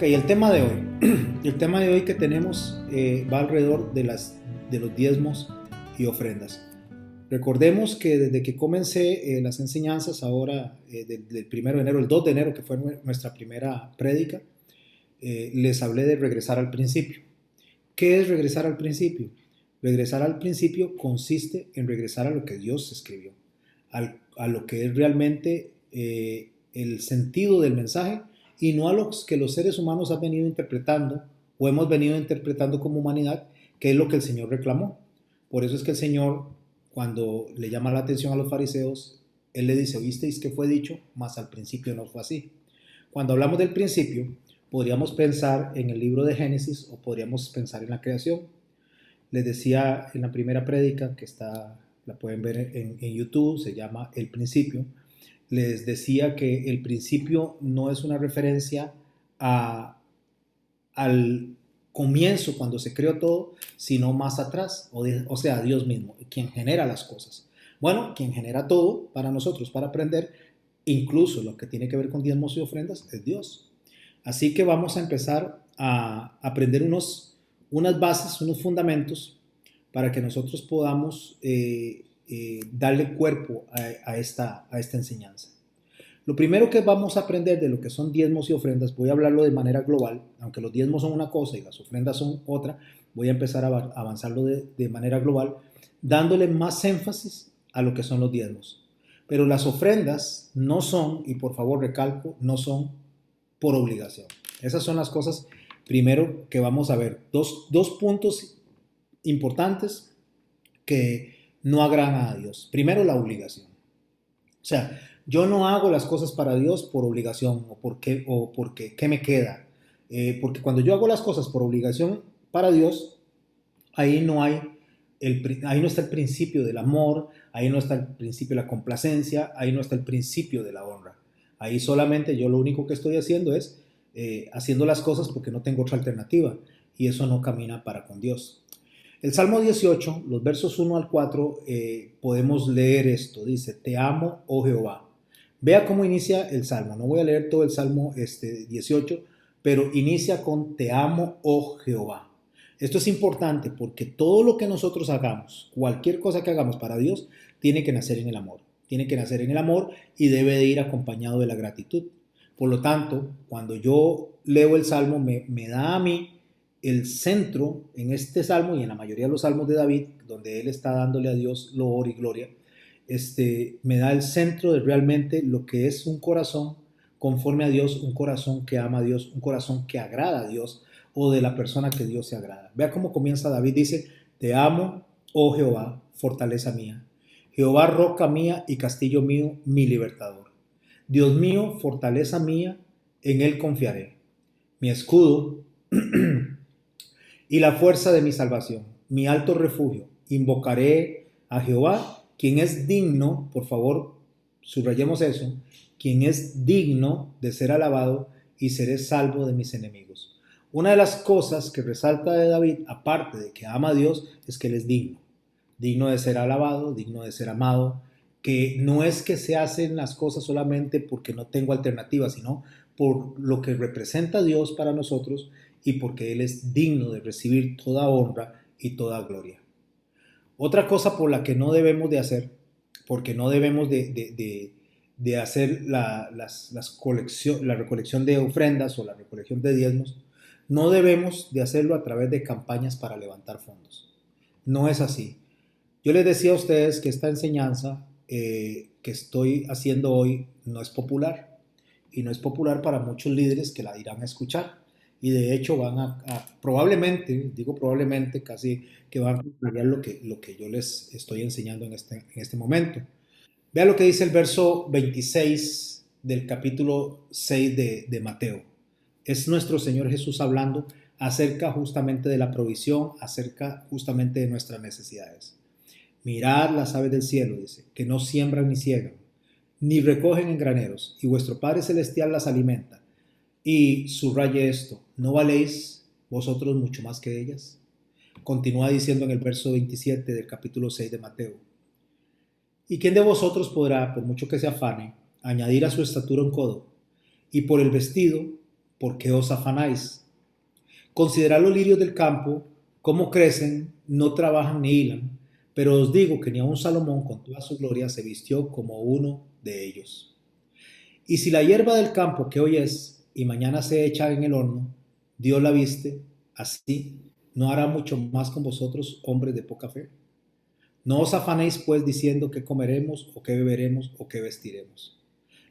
El tema de hoy, el tema de hoy que tenemos va alrededor de los diezmos y ofrendas. Recordemos que desde que comencé las enseñanzas ahora del 1 de enero, el 2 de enero, que fue nuestra primera prédica, les hablé de regresar al principio. ¿Qué es regresar al principio? Regresar al principio consiste en regresar a lo que Dios escribió, a lo que es realmente el sentido del mensaje y no a los que los seres humanos han venido interpretando o hemos venido interpretando como humanidad, que es lo que el Señor reclamó. Por eso es que el Señor, cuando le llama la atención a los fariseos, Él le dice: oísteis que fue dicho, mas al principio no fue así. Cuando hablamos del principio, podríamos pensar en el libro de Génesis o podríamos pensar en la creación. Les decía en la primera prédica, que la pueden ver en YouTube, se llama El Principio. Les decía que el principio no es una referencia al comienzo, cuando se creó todo, sino más atrás, o sea, Dios mismo, quien genera las cosas. Bueno, quien genera todo para nosotros, para aprender, incluso lo que tiene que ver con diezmos y ofrendas, es Dios. Así que vamos a empezar a aprender unas bases, unos fundamentos, para que nosotros podamos darle cuerpo a esta enseñanza. Lo primero que vamos a aprender de lo que son diezmos y ofrendas, voy a hablarlo de manera global, aunque los diezmos son una cosa y las ofrendas son otra, voy a empezar a avanzarlo de manera global, dándole más énfasis a lo que son los diezmos. Pero las ofrendas no son, y por favor recalco, no son por obligación. Esas son las cosas primero que vamos a ver. Dos puntos importantes que no agradan a Dios. Primero, la obligación. O sea, yo no hago las cosas para Dios por obligación o porque ¿qué me queda? Porque cuando yo hago las cosas por obligación para Dios, ahí no está el principio del amor, ahí no está el principio de la complacencia, ahí no está el principio de la honra. Ahí solamente yo lo único que estoy haciendo es haciendo las cosas porque no tengo otra alternativa, y eso no camina para con Dios. El Salmo 18, los versos 1 al 4, podemos leer esto. Dice: te amo, oh Jehová. Vea cómo inicia el Salmo. No voy a leer todo el Salmo 18, pero inicia con: te amo, oh Jehová. Esto es importante porque todo lo que nosotros hagamos, cualquier cosa que hagamos para Dios, tiene que nacer en el amor. Tiene que nacer en el amor y debe de ir acompañado de la gratitud. Por lo tanto, cuando yo leo el Salmo, me da a mí el centro en este salmo y en la mayoría de los salmos de David, donde él está dándole a Dios loor y gloria, me da el centro de realmente lo que es un corazón conforme a Dios, un corazón que ama a Dios, un corazón que agrada a Dios, o de la persona que Dios se agrada. Vea cómo comienza David. Dice: te amo, oh Jehová, fortaleza mía, Jehová, roca mía y castillo mío, mi libertador. Dios mío, fortaleza mía, en él confiaré, mi escudo y la fuerza de mi salvación, mi alto refugio. Invocaré a Jehová, quien es digno, por favor, subrayemos eso, quien es digno de ser alabado, y seré salvo de mis enemigos. Una de las cosas que resalta de David, aparte de que ama a Dios, es que él es digno. Digno de ser alabado, digno de ser amado, que no es que se hacen las cosas solamente porque no tengo alternativa, sino por lo que representa Dios para nosotros, y porque Él es digno de recibir toda honra y toda gloria. Otra cosa por la que no debemos de hacer, porque no debemos de hacer la recolección de ofrendas o la recolección de diezmos, no debemos de hacerlo a través de campañas para levantar fondos. No es así. Yo les decía a ustedes que esta enseñanza que estoy haciendo hoy no es popular, y no es popular para muchos líderes que la irán a escuchar, y de hecho van probablemente, digo probablemente, casi que van a cambiar lo que yo les estoy enseñando en este momento. Vea lo que dice el verso 26 del capítulo 6 de Mateo. Es nuestro Señor Jesús hablando acerca justamente de la provisión, acerca justamente de nuestras necesidades. Mirad las aves del cielo, dice, que no siembran ni ciegan, ni recogen en graneros, y vuestro Padre Celestial las alimenta. Y subraye esto: ¿no valéis vosotros mucho más que ellas? Continúa diciendo en el verso 27 del capítulo 6 de Mateo: ¿y quién de vosotros podrá, por mucho que se afane, añadir a su estatura un codo? Y por el vestido, ¿por qué os afanáis? Considerad los lirios del campo, cómo crecen, no trabajan ni hilan, pero os digo que ni aun Salomón con toda su gloria se vistió como uno de ellos. Y si la hierba del campo que hoy es y mañana se echa en el horno, Dios la viste, así no hará mucho más con vosotros, hombres de poca fe. No os afanéis pues diciendo qué comeremos o qué beberemos o qué vestiremos.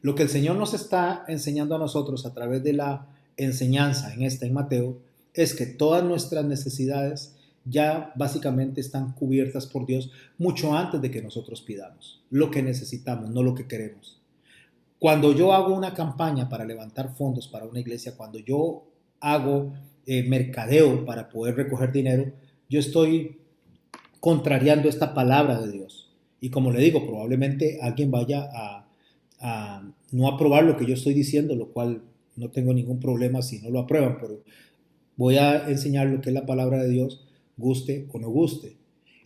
Lo que el Señor nos está enseñando a nosotros a través de la enseñanza en Mateo, es que todas nuestras necesidades ya básicamente están cubiertas por Dios mucho antes de que nosotros pidamos. Lo que necesitamos, no lo que queremos. Cuando yo hago una campaña para levantar fondos para una iglesia, cuando yo hago mercadeo para poder recoger dinero, yo estoy contrariando esta palabra de Dios. Y como le digo, probablemente alguien vaya a no aprobar lo que yo estoy diciendo, lo cual no tengo ningún problema si no lo aprueban, pero voy a enseñar lo que es la palabra de Dios, guste o no guste.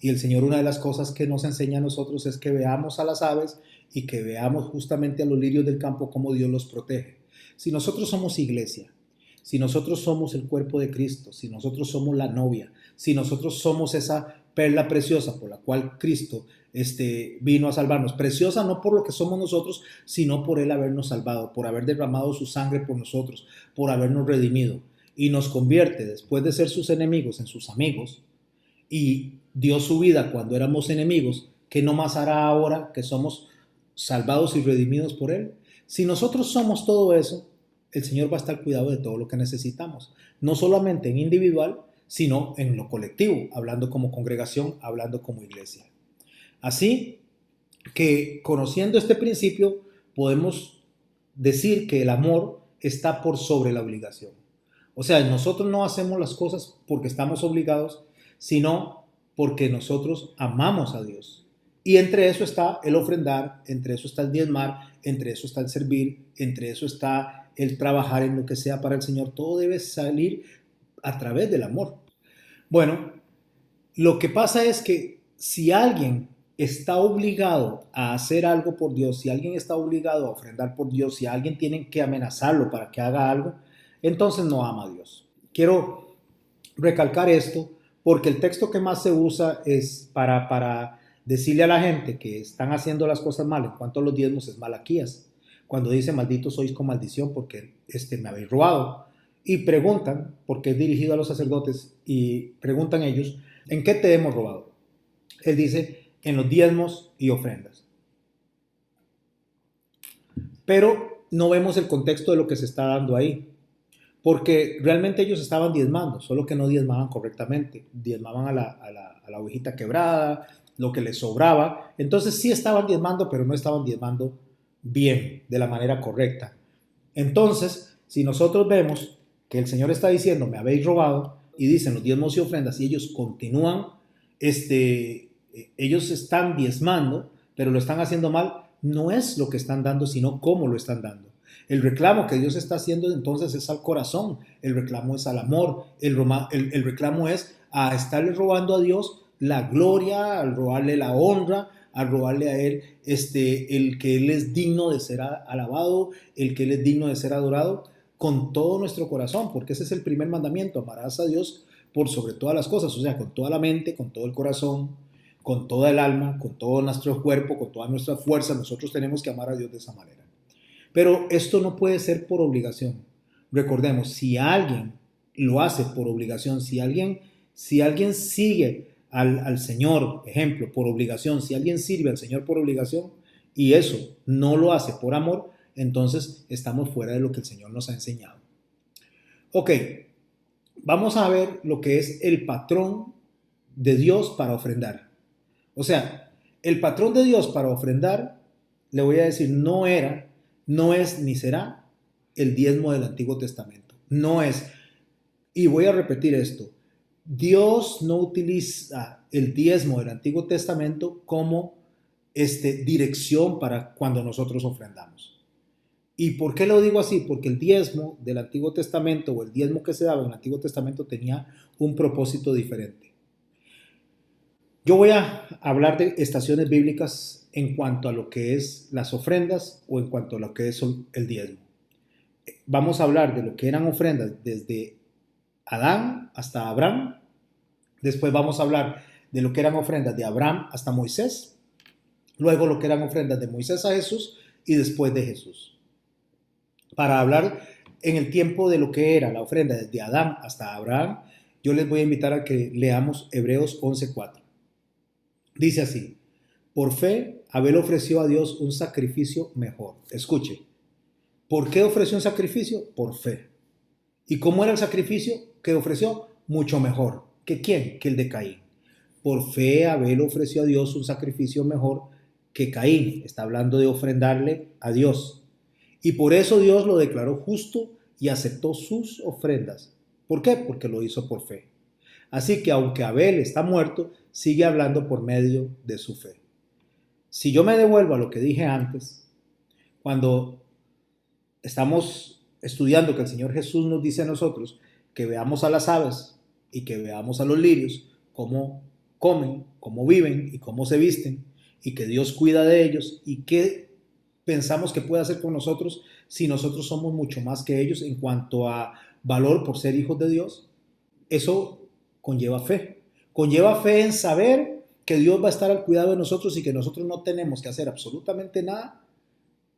Y el Señor, una de las cosas que nos enseña a nosotros es que veamos a las aves y que veamos justamente a los lirios del campo cómo Dios los protege. Si nosotros somos iglesia, si nosotros somos el cuerpo de Cristo, si nosotros somos la novia, si nosotros somos esa perla preciosa por la cual Cristo vino a salvarnos, preciosa no por lo que somos nosotros, sino por Él habernos salvado, por haber derramado su sangre por nosotros, por habernos redimido, y nos convierte, después de ser sus enemigos, en sus amigos, y dio su vida cuando éramos enemigos, ¿qué no más hará ahora que somos salvados y redimidos por Él? Si nosotros somos todo eso, el Señor va a estar cuidado de todo lo que necesitamos, no solamente en individual, sino en lo colectivo, hablando como congregación, hablando como iglesia. Así que, conociendo este principio, podemos decir que el amor está por sobre la obligación. O sea, nosotros no hacemos las cosas porque estamos obligados, sino porque nosotros amamos a Dios. Y entre eso está el ofrendar, entre eso está el diezmar, entre eso está el servir, entre eso está el trabajar en lo que sea para el Señor. Todo debe salir a través del amor. Bueno, lo que pasa es que si alguien está obligado a hacer algo por Dios, si alguien está obligado a ofrendar por Dios, si alguien tiene que amenazarlo para que haga algo, entonces no ama a Dios. Quiero recalcar esto porque el texto que más se usa es para decirle a la gente que están haciendo las cosas mal en cuanto a los diezmos es Malaquías, cuando dice malditos sois con maldición porque me habéis robado. Y preguntan, porque es dirigido a los sacerdotes, y preguntan ellos, ¿en qué te hemos robado? Él dice, en los diezmos y ofrendas. Pero no vemos el contexto de lo que se está dando ahí. Porque realmente ellos estaban diezmando, solo que no diezmaban correctamente. Diezmaban a la ovejita quebrada, lo que les sobraba. Entonces sí estaban diezmando, pero no estaban diezmando bien, de la manera correcta. Entonces, si nosotros vemos que el Señor está diciendo, me habéis robado, y dicen los diezmos y ofrendas, y ellos continúan, ellos están diezmando, pero lo están haciendo mal, no es lo que están dando, sino cómo lo están dando. El reclamo que Dios está haciendo entonces es al corazón, el reclamo es al amor, el reclamo es a estarle robando a Dios la gloria, al robarle la honra, al robarle a Él el que Él es digno de ser alabado, el que Él es digno de ser adorado con todo nuestro corazón, porque ese es el primer mandamiento, amarás a Dios por sobre todas las cosas, o sea, con toda la mente, con todo el corazón, con toda el alma, con todo nuestro cuerpo, con toda nuestra fuerza, nosotros tenemos que amar a Dios de esa manera. Pero esto no puede ser por obligación. Recordemos, si alguien lo hace por obligación, si alguien sigue al Señor, ejemplo, por obligación, si alguien sirve al Señor por obligación y eso no lo hace por amor, entonces estamos fuera de lo que el Señor nos ha enseñado. Ok, vamos a ver lo que es el patrón de Dios para ofrendar. O sea, el patrón de Dios para ofrendar, le voy a decir, no es ni será el diezmo del Antiguo Testamento. No es. Y voy a repetir esto. Dios no utiliza el diezmo del Antiguo Testamento como dirección para cuando nosotros ofrendamos. ¿Y por qué lo digo así? Porque el diezmo del Antiguo Testamento o el diezmo que se daba en el Antiguo Testamento tenía un propósito diferente. Yo voy a hablar de estaciones bíblicas en cuanto a lo que es las ofrendas o en cuanto a lo que es el diezmo. vamos a hablar de lo que eran ofrendas desde Adán hasta Abraham. Después vamos a hablar de lo que eran ofrendas de Abraham hasta Moisés. Luego lo que eran ofrendas de Moisés a Jesús y después de Jesús. Para hablar en el tiempo de lo que era la ofrenda desde Adán hasta Abraham, yo les voy a invitar a que leamos Hebreos 11:4. Dice así: por fe, Abel ofreció a Dios un sacrificio mejor. Escuche, ¿por qué ofreció un sacrificio? Por fe. ¿Y cómo era el sacrificio que ofreció? Mucho mejor. ¿Que quién? Que el de Caín. Por fe, Abel ofreció a Dios un sacrificio mejor que Caín. Está hablando de ofrendarle a Dios. Y por eso Dios lo declaró justo y aceptó sus ofrendas. ¿Por qué? Porque lo hizo por fe. Así que aunque Abel está muerto, sigue hablando por medio de su fe. Si yo me devuelvo a lo que dije antes, cuando estamos estudiando que el Señor Jesús nos dice a nosotros que veamos a las aves y que veamos a los lirios, cómo comen, cómo viven y cómo se visten, y que Dios cuida de ellos, y qué pensamos que puede hacer con nosotros si nosotros somos mucho más que ellos en cuanto a valor por ser hijos de Dios. Eso conlleva fe. Conlleva fe en saber que Dios va a estar al cuidado de nosotros y que nosotros no tenemos que hacer absolutamente nada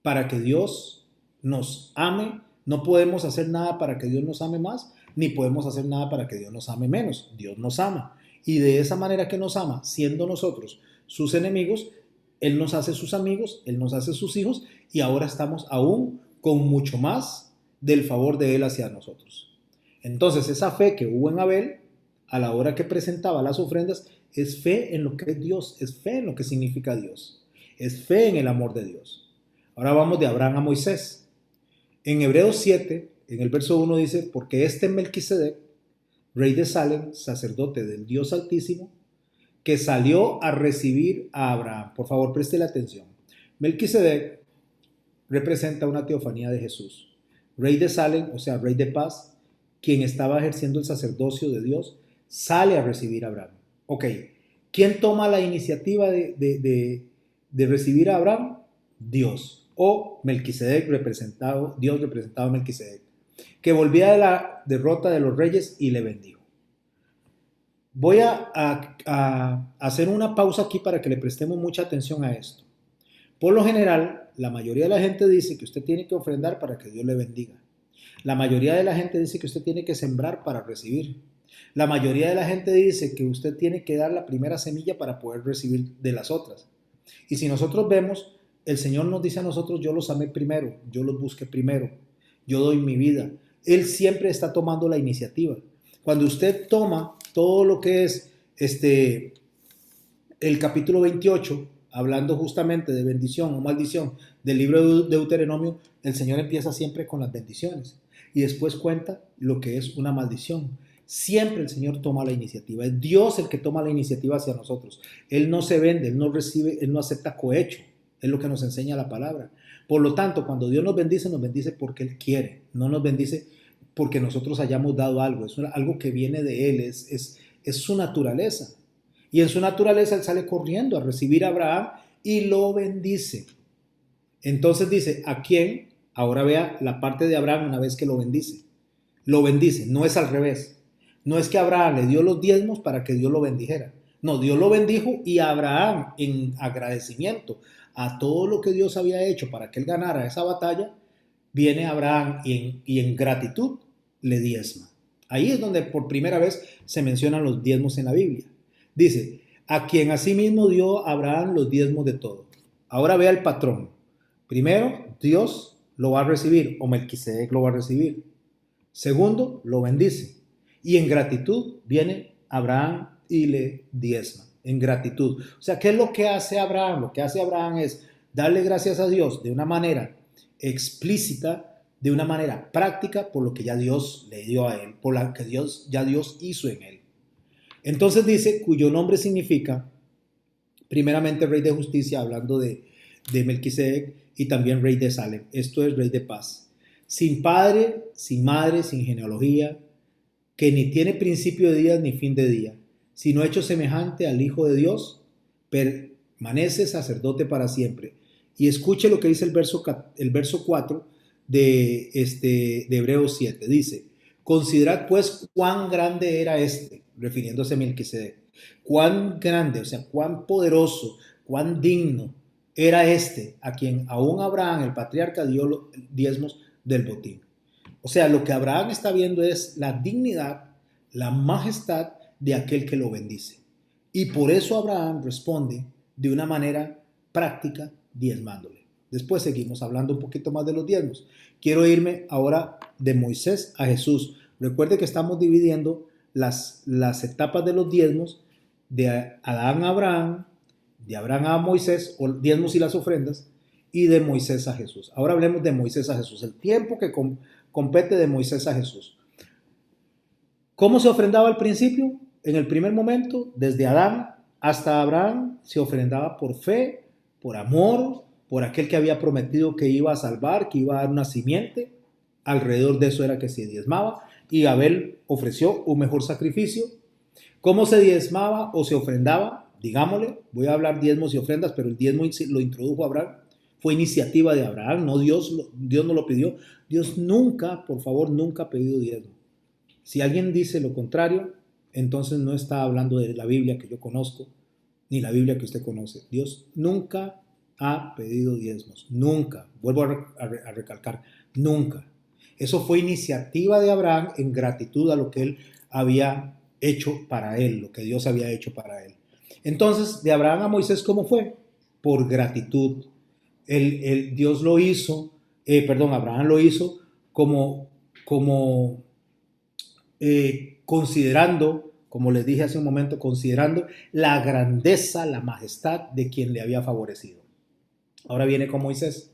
para que Dios nos ame. No podemos hacer nada para que Dios nos ame más, ni podemos hacer nada para que Dios nos ame menos. Dios nos ama. Y de esa manera que nos ama, siendo nosotros sus enemigos, Él nos hace sus amigos, Él nos hace sus hijos, y ahora estamos aún con mucho más del favor de Él hacia nosotros. Entonces, esa fe que hubo en Abel, a la hora que presentaba las ofrendas, es fe en lo que es Dios, es fe en lo que significa Dios, es fe en el amor de Dios. Ahora vamos de Abraham a Moisés. En Hebreos 7, en el verso 1 dice: porque este Melquisedec, rey de Salem, sacerdote del Dios Altísimo, que salió a recibir a Abraham. Por favor, preste la atención. Melquisedec representa una teofanía de Jesús. Rey de Salem, o sea, rey de paz, quien estaba ejerciendo el sacerdocio de Dios, sale a recibir a Abraham. Ok, ¿quién toma la iniciativa de recibir a Abraham? Dios, o Melquisedec representado, Dios representado en Melquisedec, que volvía de la derrota de los reyes y le bendijo. Voy a hacer una pausa aquí para que le prestemos mucha atención a esto. Por lo general, la mayoría de la gente dice que usted tiene que ofrendar para que Dios le bendiga. La mayoría de la gente dice que usted tiene que sembrar para recibir. La mayoría de la gente dice que usted tiene que dar la primera semilla para poder recibir de las otras. Y si nosotros vemos, el Señor nos dice a nosotros: yo los amé primero, yo los busqué primero, yo doy mi vida. Él siempre está tomando la iniciativa. Cuando usted toma todo lo que es el capítulo 28, hablando justamente de bendición o maldición del libro de Deuteronomio, el Señor empieza siempre con las bendiciones y después cuenta lo que es una maldición. Siempre el Señor toma la iniciativa. Es Dios el que toma la iniciativa hacia nosotros. Él no se vende, Él no recibe, Él no acepta cohecho. Es lo que nos enseña la palabra. Por lo tanto, cuando Dios nos bendice porque Él quiere. No nos bendice porque nosotros hayamos dado algo. Es algo que viene de Él, es su naturaleza. Y en su naturaleza Él sale corriendo a recibir a Abraham y lo bendice. Entonces dice: ¿a quién? Ahora vea la parte de Abraham una vez que lo bendice. Lo bendice, no es al revés. No es que Abraham le dio los diezmos para que Dios lo bendijera. No, Dios lo bendijo y Abraham, en agradecimiento a todo lo que Dios había hecho para que él ganara esa batalla, viene Abraham y en gratitud le diezma. Ahí es donde por primera vez se mencionan los diezmos en la Biblia. Dice: a quien asimismo dio Abraham los diezmos de todo. Ahora vea el patrón. Primero, Dios lo va a recibir, o Melquisedec lo va a recibir. Segundo, lo bendice. Y en gratitud viene Abraham y le diezma. En gratitud. O sea, ¿qué es lo que hace Abraham? Lo que hace Abraham es darle gracias a Dios de una manera explícita, de una manera práctica, por lo que ya Dios le dio a él, por lo que Dios hizo en él. Entonces dice: cuyo nombre significa, primeramente, rey de justicia, hablando de Melquisedec, y también rey de Salem. Esto es rey de paz. Sin padre, sin madre, sin genealogía, que ni tiene principio de días ni fin de día, sino hecho semejante al Hijo de Dios, permanece sacerdote para siempre. Y escuche lo que dice el verso 4 de Hebreos 7. Dice, considerad pues cuán grande era refiriéndose a Melquisedec, cuán grande, o sea, cuán poderoso, cuán digno era a quien aún Abraham, el patriarca, dio los diezmos del botín. O sea, lo que Abraham está viendo es la dignidad, la majestad de aquel que lo bendice. Y por eso Abraham responde de una manera práctica diezmándole. Después seguimos hablando un poquito más de los diezmos. Quiero irme ahora de Moisés a Jesús. Recuerde que estamos dividiendo las etapas de los diezmos de Adán a Abraham, de Abraham a Moisés, o diezmos y las ofrendas, y de Moisés a Jesús. Ahora hablemos de Moisés a Jesús, el tiempo que compete de Moisés a Jesús. ¿Cómo se ofrendaba al principio? En el primer momento, desde Adán hasta Abraham, se ofrendaba por fe, por amor, por aquel que había prometido que iba a salvar, que iba a dar una simiente. Alrededor de eso era que se diezmaba, y Abel ofreció un mejor sacrificio. ¿Cómo se diezmaba o se ofrendaba? Digámosle, voy a hablar diezmos y ofrendas, pero el diezmo lo introdujo Abraham. Fue iniciativa de Abraham, no Dios no lo pidió. Dios nunca, por favor, nunca ha pedido diezmo. Si alguien dice lo contrario, entonces no está hablando de la Biblia que yo conozco, ni la Biblia que usted conoce. Dios nunca ha pedido diezmos, nunca. Vuelvo a recalcar, nunca. Eso fue iniciativa de Abraham en gratitud a lo que él había hecho para él, lo que Dios había hecho para él. Entonces, de Abraham a Moisés, ¿cómo fue? Por gratitud. Dios lo hizo, Abraham lo hizo considerando, como les dije hace un momento, considerando la grandeza, la majestad de quien le había favorecido. Ahora viene con Moisés.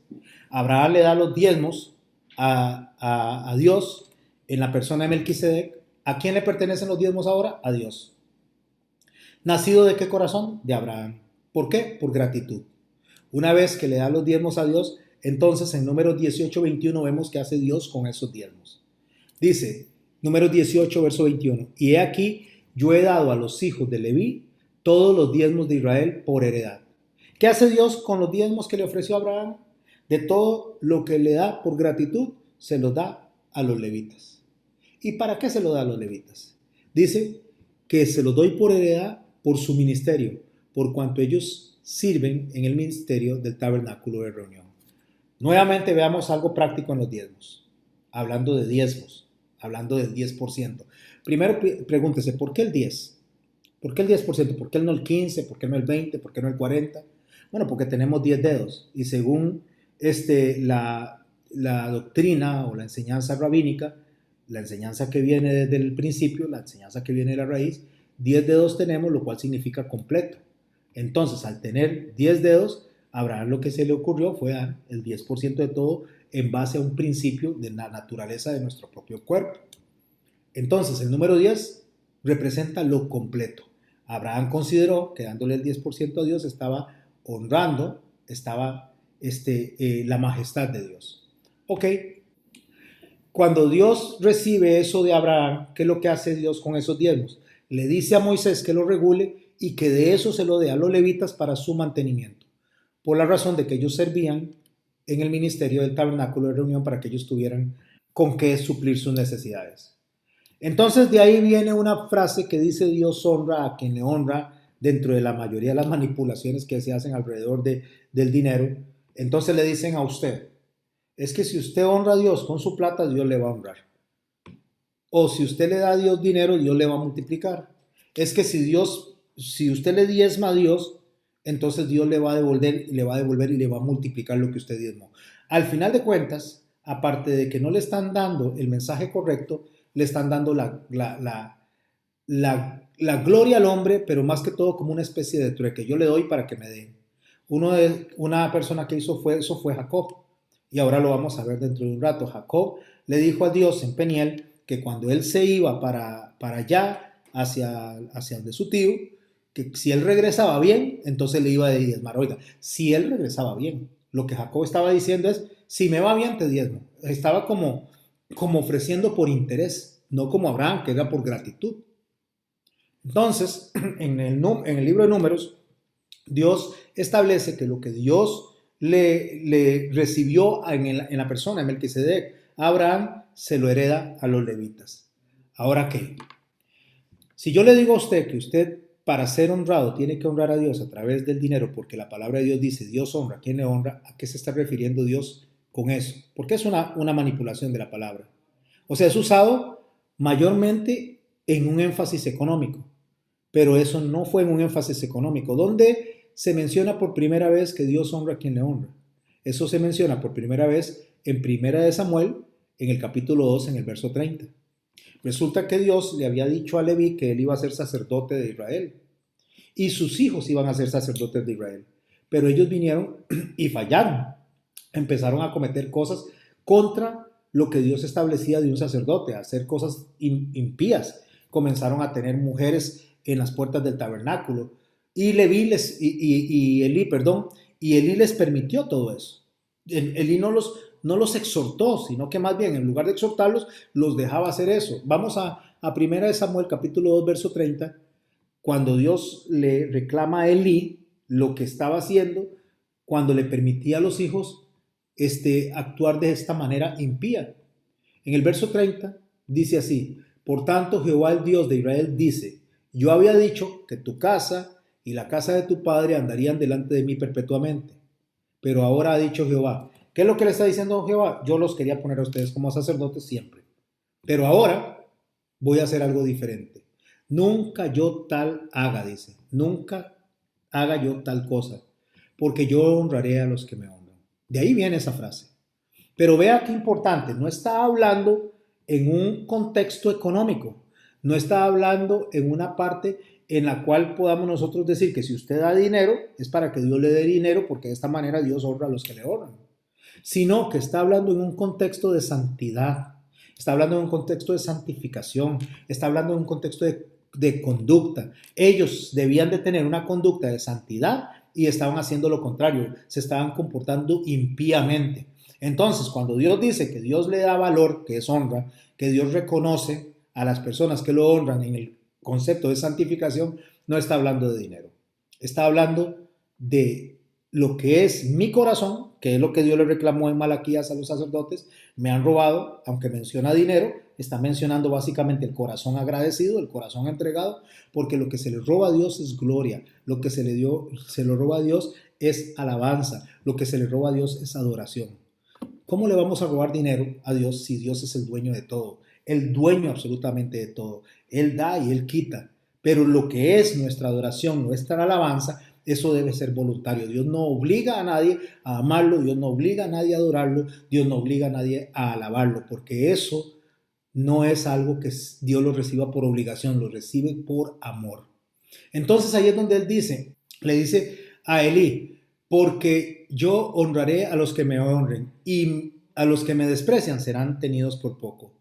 Abraham le da los diezmos a Dios en la persona de Melquisedec. ¿A quién le pertenecen los diezmos ahora? A Dios. ¿Nacido de qué corazón? De Abraham. ¿Por qué? Por gratitud. Una vez que le da los diezmos a Dios, entonces en Números 18:21 vemos qué hace Dios con esos diezmos. Dice, Números 18, verso 21, y he aquí, yo he dado a los hijos de Leví todos los diezmos de Israel por heredad. ¿Qué hace Dios con los diezmos que le ofreció a Abraham? De todo lo que le da por gratitud, se los da a los levitas. ¿Y para qué se lo da a los levitas? Dice que se los doy por heredad por su ministerio, por cuanto ellos sirven en el ministerio del tabernáculo de reunión. Nuevamente veamos algo práctico en los diezmos, hablando de diezmos, hablando del 10%. Primero pregúntese, ¿por qué el 10? ¿Por qué el 10%? ¿Por qué no el 15%? ¿Por qué no el 20%? ¿Por qué no el 40%? Bueno, porque tenemos 10 dedos y según la doctrina o la enseñanza rabínica, la enseñanza que viene desde el principio, la enseñanza que viene de la raíz, 10 dedos tenemos, lo cual significa completo. Entonces, al tener 10 dedos, a Abraham lo que se le ocurrió fue dar el 10% de todo en base a un principio de la naturaleza de nuestro propio cuerpo. Entonces, el número 10 representa lo completo. Abraham consideró que dándole el 10% a Dios estaba honrando, estaba la majestad de Dios. Ok, cuando Dios recibe eso de Abraham, ¿qué es lo que hace Dios con esos diezmos? Le dice a Moisés que lo regule y que de eso se lo dé a los levitas para su mantenimiento, por la razón de que ellos servían en el ministerio del tabernáculo de reunión para que ellos tuvieran con qué suplir sus necesidades. Entonces de ahí viene una frase que dice Dios honra a quien le honra dentro de la mayoría de las manipulaciones que se hacen alrededor del dinero. Entonces le dicen a usted, es que si usted honra a Dios con su plata, Dios le va a honrar. O si usted le da a Dios dinero, Dios le va a multiplicar. Es que si usted le diezma a Dios, entonces Dios le va a devolver y le va a multiplicar lo que usted diezmó. Al final de cuentas, aparte de que no le están dando el mensaje correcto, le están dando la gloria al hombre, pero más que todo como una especie de trueque. Yo le doy para que me den. Una persona que hizo eso fue Jacob. Y ahora lo vamos a ver dentro de un rato. Jacob le dijo a Dios en Peniel que cuando él se iba para allá, hacia donde su tío, que si él regresaba bien, entonces le iba a diezmar. Oiga, si él regresaba bien, lo que Jacob estaba diciendo es, si me va bien, te diezmo. Estaba como ofreciendo por interés, no como Abraham, que era por gratitud. Entonces, en el libro de Números, Dios establece que lo que Dios le recibió en la persona, en Melquisedec. Abraham se lo hereda a los levitas. ¿Ahora qué? Si yo le digo a usted que usted para ser honrado tiene que honrar a Dios a través del dinero, porque la palabra de Dios dice, Dios honra a quien le honra, ¿a qué se está refiriendo Dios con eso? Porque es una manipulación de la palabra. O sea, es usado mayormente en un énfasis económico, pero eso no fue en un énfasis económico. ¿Dónde se menciona por primera vez que Dios honra a quien le honra? Eso se menciona por primera vez en Primera de Samuel, en el capítulo 2, en el verso 30. Resulta que Dios le había dicho a Leví que él iba a ser sacerdote de Israel y sus hijos iban a ser sacerdotes de Israel. Pero ellos vinieron y fallaron. Empezaron a cometer cosas contra lo que Dios establecía de un sacerdote, a hacer cosas impías. Comenzaron a tener mujeres en las puertas del tabernáculo y Elí les permitió todo eso. Elí no los exhortó, sino que más bien en lugar de exhortarlos, los dejaba hacer eso. Vamos a 1 Samuel capítulo 2, verso 30, cuando Dios le reclama a Elí lo que estaba haciendo, cuando le permitía a los hijos actuar de esta manera impía. En el verso 30 dice así, por tanto Jehová el Dios de Israel dice, yo había dicho que tu casa y la casa de tu padre andarían delante de mí perpetuamente, pero ahora ha dicho Jehová, ¿qué es lo que le está diciendo Jehová? Yo los quería poner a ustedes como sacerdotes siempre, pero ahora voy a hacer algo diferente. Nunca yo tal haga, dice, nunca haga yo tal cosa, porque yo honraré a los que me honran. De ahí viene esa frase. Pero vea qué importante, no está hablando en un contexto económico, no está hablando en una parte en la cual podamos nosotros decir que si usted da dinero es para que Dios le dé dinero porque de esta manera Dios honra a los que le honran, sino que está hablando en un contexto de santidad, está hablando en un contexto de santificación, está hablando en un contexto de conducta. Ellos debían de tener una conducta de santidad y estaban haciendo lo contrario, se estaban comportando impíamente. Entonces, cuando Dios dice que Dios le da valor, que es honra, que Dios reconoce a las personas que lo honran en el concepto de santificación, no está hablando de dinero. Está hablando de lo que es mi corazón, que es lo que Dios le reclamó en Malaquías a los sacerdotes. Me han robado, aunque menciona dinero, está mencionando básicamente el corazón agradecido, el corazón entregado, porque lo que se le roba a Dios es gloria, lo que se lo roba a Dios es alabanza, lo que se le roba a Dios es adoración. ¿Cómo le vamos a robar dinero a Dios si Dios es el dueño de todo? El dueño absolutamente de todo. Él da y Él quita. Pero lo que es nuestra adoración, nuestra alabanza, eso debe ser voluntario. Dios no obliga a nadie a amarlo, Dios no obliga a nadie a adorarlo, Dios no obliga a nadie a alabarlo, porque eso no es algo que Dios lo reciba por obligación, lo recibe por amor. Entonces ahí es donde Él le dice a Elí, porque yo honraré a los que me honren y a los que me desprecian serán tenidos por poco.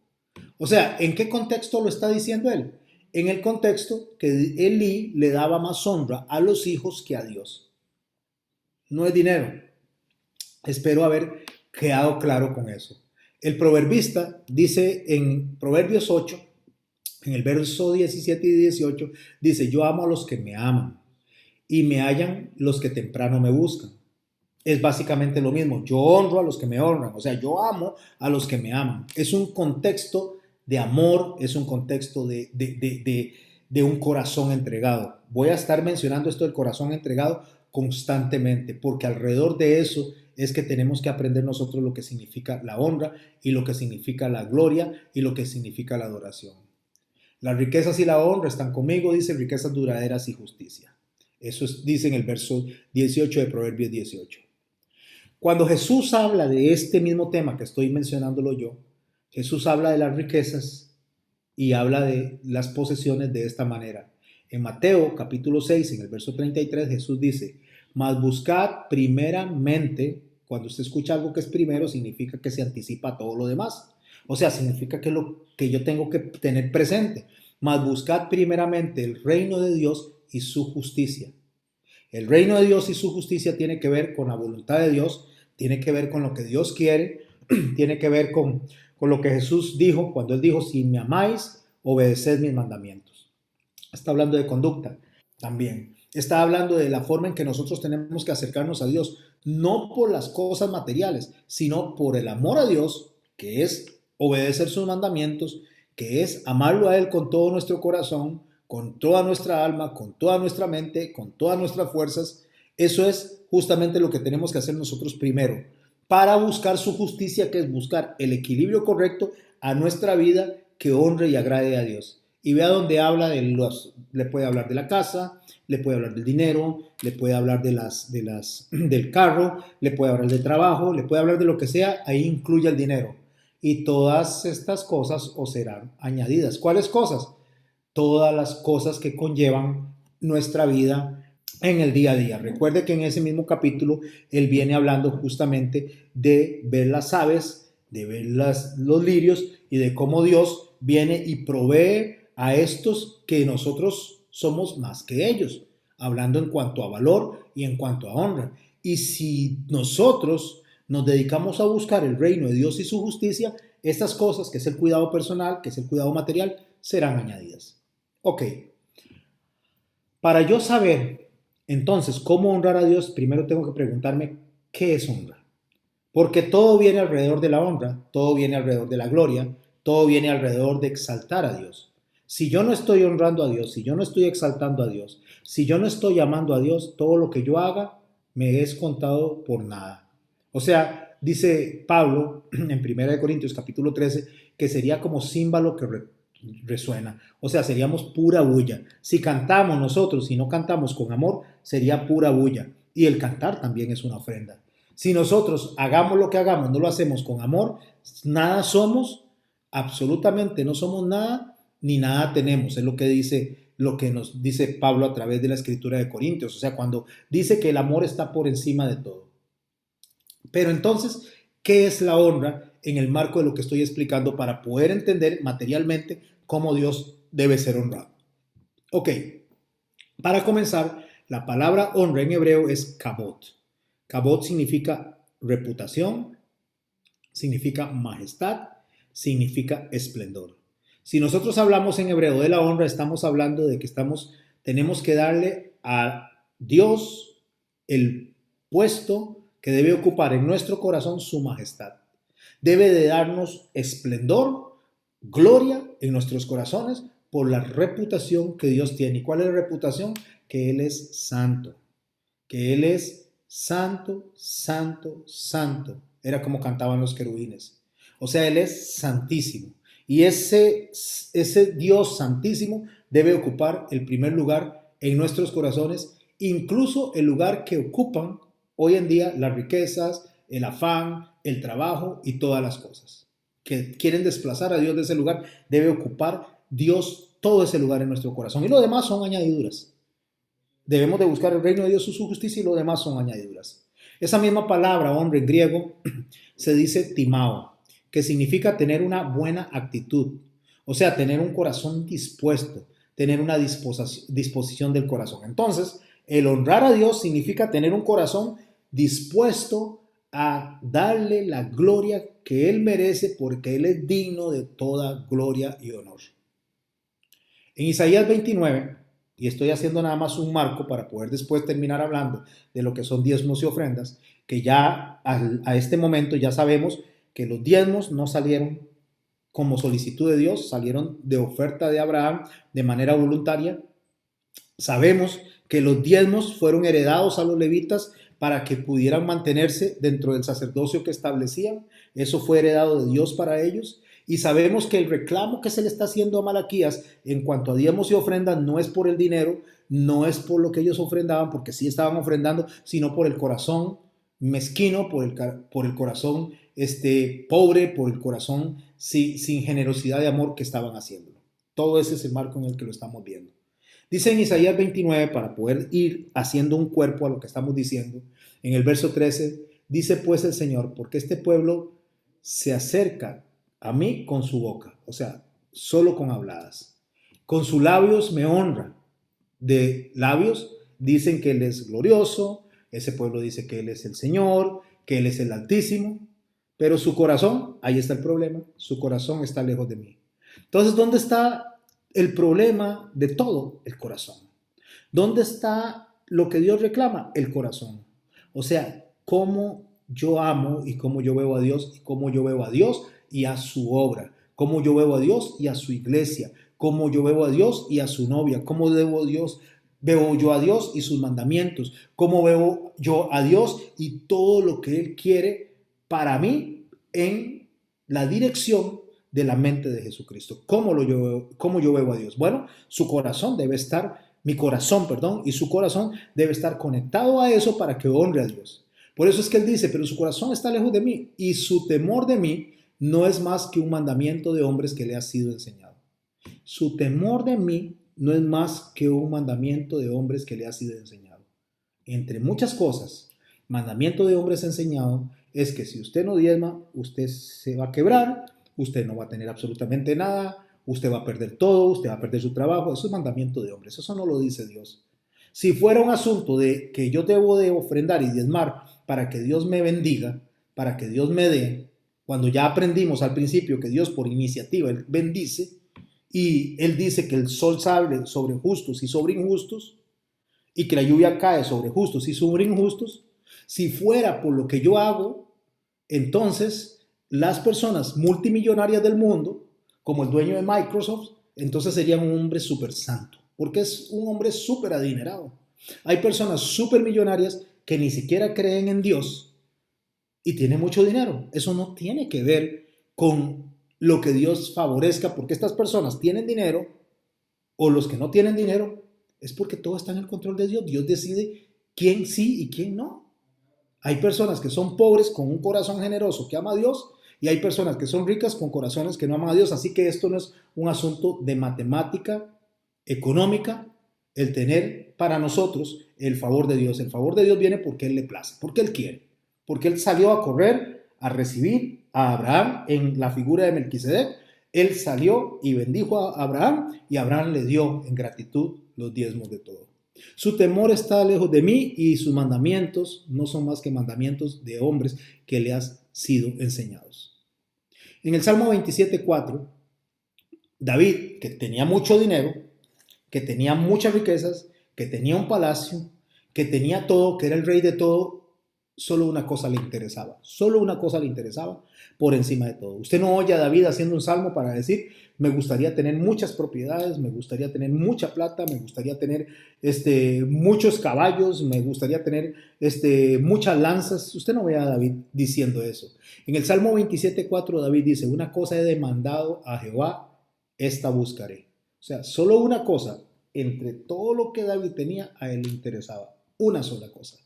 O sea, ¿en qué contexto lo está diciendo él? En el contexto que Elí le daba más honra a los hijos que a Dios. No es dinero. Espero haber quedado claro con eso. El proverbista dice en Proverbios 8, en el verso 17 y 18, dice, yo amo a los que me aman y me hallan los que temprano me buscan. Es básicamente lo mismo. Yo honro a los que me honran. O sea, yo amo a los que me aman. Es un contexto de amor, es un contexto de un corazón entregado. Voy a estar mencionando esto del corazón entregado constantemente, porque alrededor de eso es que tenemos que aprender nosotros lo que significa la honra y lo que significa la gloria y lo que significa la adoración. Las riquezas y la honra están conmigo, dice, riquezas duraderas y justicia. Eso dice en el verso 18 de Proverbios 18. Cuando Jesús habla de este mismo tema que estoy mencionándolo yo, Jesús habla de las riquezas y habla de las posesiones de esta manera. En Mateo capítulo 6, en el verso 33, Jesús dice, mas buscad primeramente, cuando usted escucha algo que es primero, significa que se anticipa a todo lo demás. O sea, significa que lo que yo tengo que tener presente. Mas buscad primeramente el reino de Dios y su justicia. El reino de Dios y su justicia tiene que ver con la voluntad de Dios, tiene que ver con lo que Dios quiere, tiene que ver con lo que Jesús dijo cuando Él dijo, si me amáis, obedeced mis mandamientos. Está hablando de conducta también. Está hablando de la forma en que nosotros tenemos que acercarnos a Dios. no por las cosas materiales, sino por el amor a Dios, que es obedecer sus mandamientos, que es amarlo a Él con todo nuestro corazón, con toda nuestra alma, con toda nuestra mente, con todas nuestras fuerzas. Eso es justamente lo que tenemos que hacer nosotros primero, para buscar su justicia, que es buscar el equilibrio correcto a nuestra vida que honre y agrade a Dios. Y vea donde habla le puede hablar de la casa, le puede hablar del dinero, le puede hablar del carro, le puede hablar del trabajo, le puede hablar de lo que sea, ahí incluye el dinero. Y todas estas cosas os serán añadidas. ¿Cuáles cosas? Todas las cosas que conllevan nuestra vida en el día a día. Recuerde que en ese mismo capítulo él viene hablando justamente de ver las aves, de ver los lirios y de cómo Dios viene y provee a estos que nosotros somos más que ellos, hablando en cuanto a valor y en cuanto a honra. Y si nosotros nos dedicamos a buscar el reino de Dios y su justicia, estas cosas, que es el cuidado personal, que es el cuidado material, serán añadidas. Ok, para yo saber entonces cómo honrar a Dios, primero tengo que preguntarme qué es honra. Porque todo viene alrededor de la honra, todo viene alrededor de la gloria, todo viene alrededor de exaltar a Dios. Si yo no estoy honrando a Dios, si yo no estoy exaltando a Dios, si yo no estoy amando a Dios, todo lo que yo haga me es contado por nada. O sea, dice Pablo en 1 Corintios capítulo 13 que sería como címbalo que resuena. O sea, seríamos pura bulla. Si cantamos nosotros y no cantamos con amor, sería pura bulla. Y el cantar también es una ofrenda. Si nosotros hagamos lo que hagamos, no lo hacemos con amor, nada somos, absolutamente no somos nada, ni nada tenemos. Es lo que nos dice Pablo a través de la escritura de Corintios. O sea, cuando dice que el amor está por encima de todo. Pero entonces, ¿qué es la honra en el marco de lo que estoy explicando para poder entender materialmente cómo Dios debe ser honrado? Ok, para comenzar, la palabra honra en hebreo es kabod. Kabod significa reputación, significa majestad, significa esplendor. Si nosotros hablamos en hebreo de la honra, estamos hablando de que tenemos que darle a Dios el puesto que debe ocupar en nuestro corazón su majestad. Debe de darnos esplendor, gloria en nuestros corazones por la reputación que Dios tiene. ¿Y cuál es la reputación? Que Él es santo, que Él es santo, santo, santo. Era como cantaban los querubines. O sea, Él es santísimo. Y ese Dios santísimo debe ocupar el primer lugar en nuestros corazones, incluso el lugar que ocupan hoy en día las riquezas, el afán, el trabajo y todas las cosas que quieren desplazar a Dios de ese lugar. Debe ocupar Dios todo ese lugar en nuestro corazón. Y lo demás son añadiduras. Debemos de buscar el reino de Dios y su justicia, y lo demás son añadiduras. Esa misma palabra, hombre, en griego, se dice timao, que significa tener una buena actitud. O sea, tener un corazón dispuesto, tener una disposición del corazón. Entonces, el honrar a Dios significa tener un corazón dispuesto a darle la gloria que Él merece, porque Él es digno de toda gloria y honor. En Isaías 29, y estoy haciendo nada más un marco para poder después terminar hablando de lo que son diezmos y ofrendas, que ya a este momento ya sabemos que los diezmos no salieron como solicitud de Dios, salieron de oferta de Abraham de manera voluntaria. Sabemos que los diezmos fueron heredados a los levitas para que pudieran mantenerse dentro del sacerdocio que establecían. Eso fue heredado de Dios para ellos. Y sabemos que el reclamo que se le está haciendo a Malaquías en cuanto a diezmos y ofrendas no es por el dinero, no es por lo que ellos ofrendaban, porque sí estaban ofrendando, sino por el corazón mezquino, por el corazón pobre, por el corazón sin generosidad de amor que estaban haciéndolo. Todo ese es el marco en el que lo estamos viendo. Dice en Isaías 29, para poder ir haciendo un cuerpo a lo que estamos diciendo, en el verso 13, dice pues el Señor, porque este pueblo se acerca a mí con su boca, o sea, solo con habladas. Con sus labios me honra. De labios dicen que Él es glorioso, ese pueblo dice que Él es el Señor, que Él es el Altísimo, pero su corazón, ahí está el problema, su corazón está lejos de mí. Entonces, ¿dónde está el problema de todo? El corazón. ¿Dónde está lo que Dios reclama? El corazón. O sea, cómo yo amo y cómo yo veo a Dios y cómo yo veo a Dios y a su obra, cómo yo veo a Dios y a su iglesia, cómo yo veo a Dios y a su novia, cómo veo yo a Dios y sus mandamientos, cómo veo yo a Dios y todo lo que Él quiere para mí en la dirección de la mente de Jesucristo. ¿Cómo yo veo a Dios? Bueno, mi corazón, perdón, y su corazón debe estar conectado a eso para que honre a Dios. Por eso es que Él dice, pero su corazón está lejos de mí y su temor de mí no es más que un mandamiento de hombres que le ha sido enseñado. Su temor de mí no es más que un mandamiento de hombres que le ha sido enseñado. Entre muchas cosas, mandamiento de hombres enseñado es que si usted no diezma, usted se va a quebrar, usted no va a tener absolutamente nada, usted va a perder todo, usted va a perder su trabajo. Eso es mandamiento de hombres, eso no lo dice Dios. Si fuera un asunto de que yo debo de ofrendar y diezmar para que Dios me bendiga, para que Dios me dé, cuando ya aprendimos al principio que Dios por iniciativa Él bendice, y Él dice que el sol sale sobre justos y sobre injustos, y que la lluvia cae sobre justos y sobre injustos, si fuera por lo que yo hago, entonces las personas multimillonarias del mundo, como el dueño de Microsoft, entonces serían un hombre súper santo, porque es un hombre súper adinerado. Hay personas súper millonarias que ni siquiera creen en Dios y tienen mucho dinero. Eso no tiene que ver con lo que Dios favorezca, porque estas personas tienen dinero o los que no tienen dinero, es porque todo está en el control de Dios. Dios decide quién sí y quién no. Hay personas que son pobres con un corazón generoso que ama a Dios y hay personas que son ricas con corazones que no aman a Dios. Así que esto no es un asunto de matemática económica, el tener para nosotros el favor de Dios. El favor de Dios viene porque Él le place, porque Él quiere, porque Él salió a correr a recibir a Abraham en la figura de Melquisedec. Él salió y bendijo a Abraham y Abraham le dio en gratitud los diezmos de todo. Su temor está lejos de mí y sus mandamientos no son más que mandamientos de hombres que le han sido enseñados. En el Salmo 27:4, David, que tenía mucho dinero, que tenía muchas riquezas, que tenía un palacio, que tenía todo, que era el rey de todo, solo una cosa le interesaba, solo una cosa le interesaba por encima de todo. Usted no oye a David haciendo un salmo para decir, me gustaría tener muchas propiedades, me gustaría tener mucha plata, me gustaría tener muchos caballos, me gustaría tener muchas lanzas. Usted no ve a David diciendo eso. En el Salmo 27:4 David dice, una cosa he demandado a Jehová, esta buscaré. O sea, solo una cosa entre todo lo que David tenía, a él le interesaba. Una sola cosa.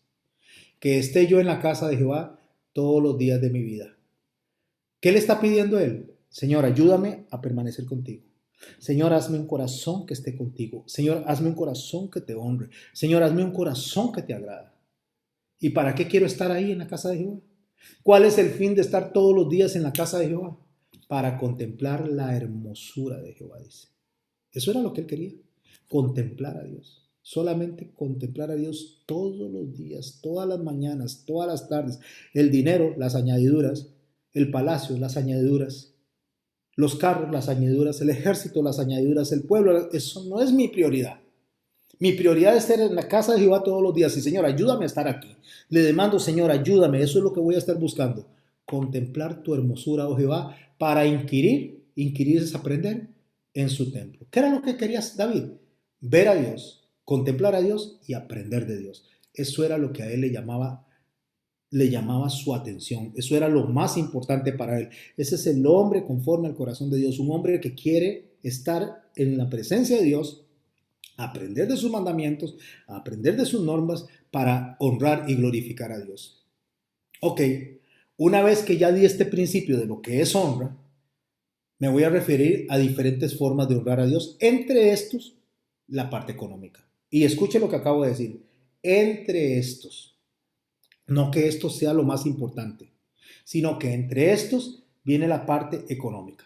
Que esté yo en la casa de Jehová todos los días de mi vida. ¿Qué le está pidiendo él? Señor, ayúdame a permanecer contigo. Señor, hazme un corazón que esté contigo. Señor, hazme un corazón que te honre. Señor, hazme un corazón que te agrada. ¿Y para qué quiero estar ahí en la casa de Jehová? ¿Cuál es el fin de estar todos los días en la casa de Jehová? Para contemplar la hermosura de Jehová, dice. Eso era lo que él quería, contemplar a Dios. Solamente contemplar a Dios todos los días, todas las mañanas, todas las tardes. El dinero, las añadiduras, el palacio, las añadiduras, los carros, las añadiduras, el ejército, las añadiduras, el pueblo, eso no es mi prioridad. Mi prioridad es estar en la casa de Jehová todos los días. Y Señor, ayúdame a estar aquí. Le demando, Señor, ayúdame. Eso es lo que voy a estar buscando. Contemplar tu hermosura, oh Jehová, para inquirir. Inquirir es aprender en su templo. ¿Qué era lo que quería David? Ver a Dios, contemplar a Dios y aprender de Dios. Eso era lo que a él le llamaba su atención. Eso era lo más importante para él. Ese es el hombre conforme al corazón de Dios. Un hombre que quiere estar en la presencia de Dios, aprender de sus mandamientos, aprender de sus normas para honrar y glorificar a Dios. Ok, una vez que ya di este principio de lo que es honra, me voy a referir a diferentes formas de honrar a Dios, entre estos la parte económica. Y escuche lo que acabo de decir, entre estos, no que esto sea lo más importante, sino que entre estos viene la parte económica.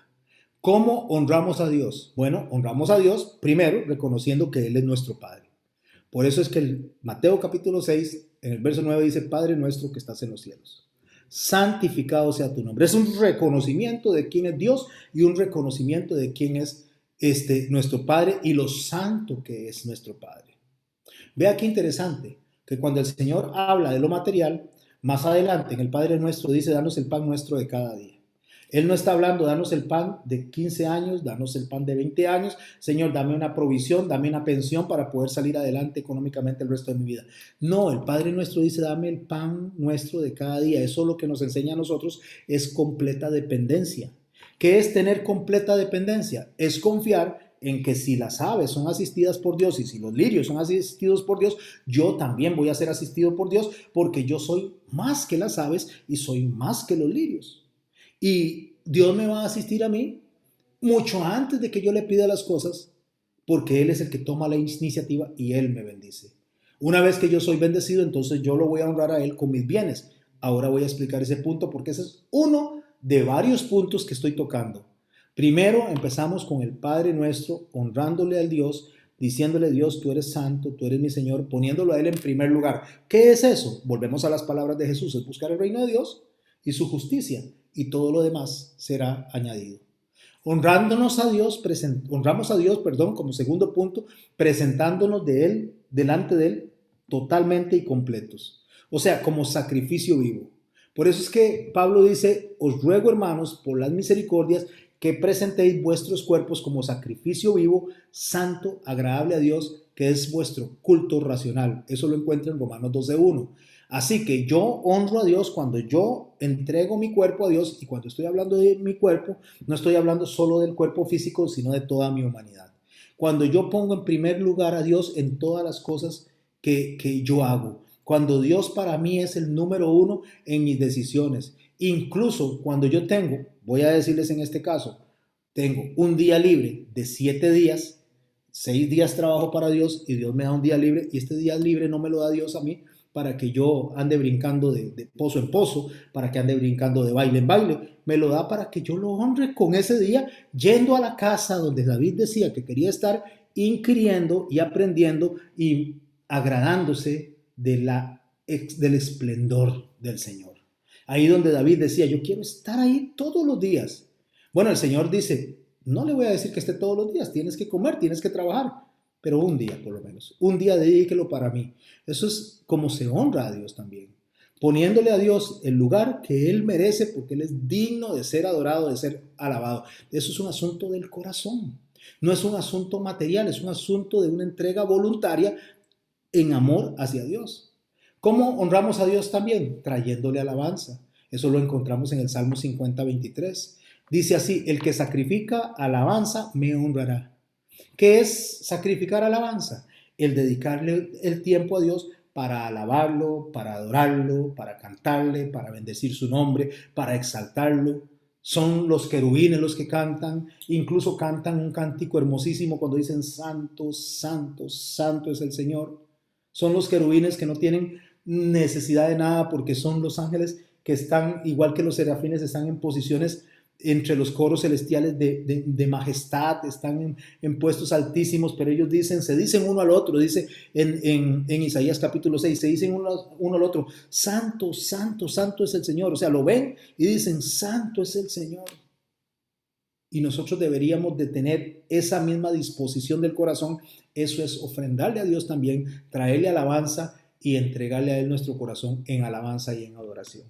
¿Cómo honramos a Dios? Bueno, honramos a Dios primero reconociendo que Él es nuestro Padre. Por eso es que el Mateo capítulo 6, en el verso 9 dice, Padre nuestro que estás en los cielos, santificado sea tu nombre. Es un reconocimiento de quién es Dios y un reconocimiento de quién es nuestro Padre y lo santo que es nuestro Padre. Vea qué interesante, que cuando el Señor habla de lo material, Más adelante en el Padre Nuestro dice, danos el pan nuestro de cada día. Él no está hablando, danos el pan de 15 años, danos el pan de 20 años. Señor, dame una provisión, dame una pensión para poder salir adelante económicamente el resto de mi vida. No, el Padre Nuestro dice, dame el pan nuestro de cada día. Eso lo que nos enseña a nosotros es completa dependencia. ¿Qué es tener completa dependencia? Es confiar en que si las aves son asistidas por Dios y si los lirios son asistidos por Dios, yo también voy a ser asistido por Dios porque yo soy más que las aves y soy más que los lirios. Y Dios me va a asistir a mí mucho antes de que yo le pida las cosas, porque Él es el que toma la iniciativa y Él me bendice. Una vez que yo soy bendecido, entonces yo lo voy a honrar a Él con mis bienes. Ahora voy a explicar ese punto porque ese es uno de varios puntos que estoy tocando. Primero empezamos con el Padre Nuestro, honrándole al Dios, diciéndole: Dios, tú eres santo, tú eres mi Señor, poniéndolo a Él en primer lugar. ¿Qué es eso? Volvemos a las palabras de Jesús: es buscar el reino de Dios y su justicia, y todo lo demás será añadido. Honrándonos a Dios, honramos a Dios, como segundo punto, presentándonos de Él, delante de Él, totalmente y completos. O sea, como sacrificio vivo. Por eso es que Pablo dice: os ruego, hermanos, por las misericordias, que presentéis vuestros cuerpos como sacrificio vivo, santo, agradable a Dios, que es vuestro culto racional. Eso lo encuentra en Romanos 12:1. Así que yo honro a Dios cuando yo entrego mi cuerpo a Dios, y cuando estoy hablando de mi cuerpo, no estoy hablando solo del cuerpo físico, sino de toda mi humanidad. Cuando yo pongo en primer lugar a Dios en todas las cosas que yo hago. Cuando Dios para mí es el número uno en mis decisiones. Incluso cuando yo tengo, voy a decirles en este caso, tengo un día libre de 7 días, 6 días trabajo para Dios y Dios me da un día libre, y este día libre no me lo da Dios a mí para que yo ande brincando de pozo en pozo, para que ande brincando de baile en baile. Me lo da para que yo lo honre con ese día, yendo a la casa donde David decía que quería estar, inquiriendo y aprendiendo y agradándose del esplendor del Señor. Ahí donde David decía: yo quiero estar ahí todos los días. Bueno, el Señor dice: no le voy a decir que esté todos los días, tienes que comer, tienes que trabajar, pero un día por lo menos, un día dedíquelo para mí. Eso es como se honra a Dios también, poniéndole a Dios el lugar que Él merece, porque Él es digno de ser adorado, de ser alabado. Eso es un asunto del corazón, no es un asunto material, es un asunto de una entrega voluntaria en amor hacia Dios. ¿Cómo honramos a Dios también? Trayéndole alabanza. Eso lo encontramos en el Salmo 50:23. Dice así: el que sacrifica alabanza me honrará. ¿Qué es sacrificar alabanza? El dedicarle el tiempo a Dios para alabarlo, para adorarlo, para cantarle, para bendecir su nombre, para exaltarlo. Son los querubines los que cantan, incluso cantan un cántico hermosísimo cuando dicen: santo, santo, santo es el Señor. Son los querubines que no tienen necesidad de nada, porque son los ángeles que están, igual que los serafines, están en posiciones entre los coros celestiales de majestad, están en puestos altísimos, pero ellos se dicen uno al otro, dice en Isaías capítulo 6, se dicen uno al otro: santo, santo, santo es el Señor. O sea, lo ven y dicen: santo es el Señor. Y nosotros deberíamos de tener esa misma disposición del corazón. Eso es ofrendarle a Dios también, traerle alabanza y entregarle a Él nuestro corazón en alabanza y en adoración.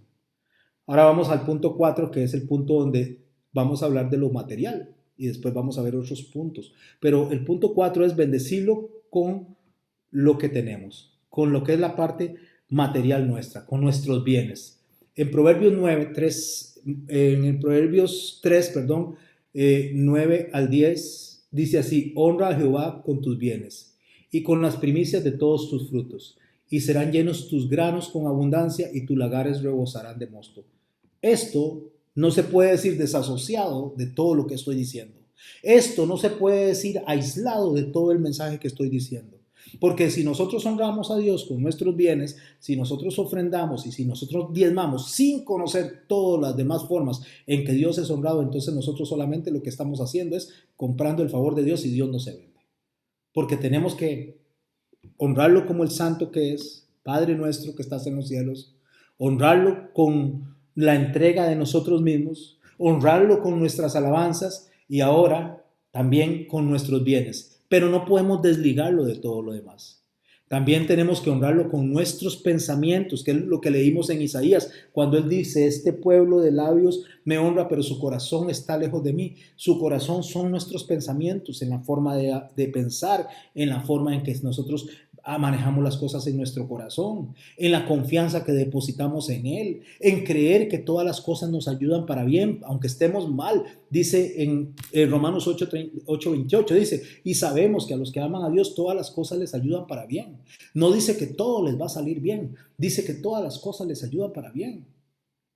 Ahora vamos al punto 4, que es el punto donde vamos a hablar de lo material, y después vamos a ver otros puntos. Pero el punto 4 es bendecirlo con lo que tenemos, con lo que es la parte material nuestra, con nuestros bienes. En Proverbios 3, 9 al 10, dice así: honra a Jehová con tus bienes y con las primicias de todos tus frutos, y serán llenos tus granos con abundancia, y tus lagares rebosarán de mosto. Esto no se puede decir desasociado de todo lo que estoy diciendo. Esto no se puede decir aislado de todo el mensaje que estoy diciendo. Porque si nosotros honramos a Dios con nuestros bienes, si nosotros ofrendamos y si nosotros diezmamos sin conocer todas las demás formas en que Dios es honrado, entonces nosotros solamente lo que estamos haciendo es comprando el favor de Dios, y Dios no se vende. Porque tenemos que honrarlo como el santo que es, Padre nuestro que estás en los cielos, honrarlo con la entrega de nosotros mismos, honrarlo con nuestras alabanzas y ahora también con nuestros bienes. Pero no podemos desligarlo de todo lo demás. También tenemos que honrarlo con nuestros pensamientos, que es lo que leímos en Isaías, cuando él dice, este pueblo de labios me honra, pero su corazón está lejos de mí. Su corazón son nuestros pensamientos, en la forma de pensar, en la forma en que nosotros manejamos las cosas en nuestro corazón, en la confianza que depositamos en Él, en creer que todas las cosas nos ayudan para bien, aunque estemos mal. Dice en Romanos 8:28, dice, y sabemos que a los que aman a Dios todas las cosas les ayudan para bien. No dice que todo les va a salir bien, dice que todas las cosas les ayudan para bien.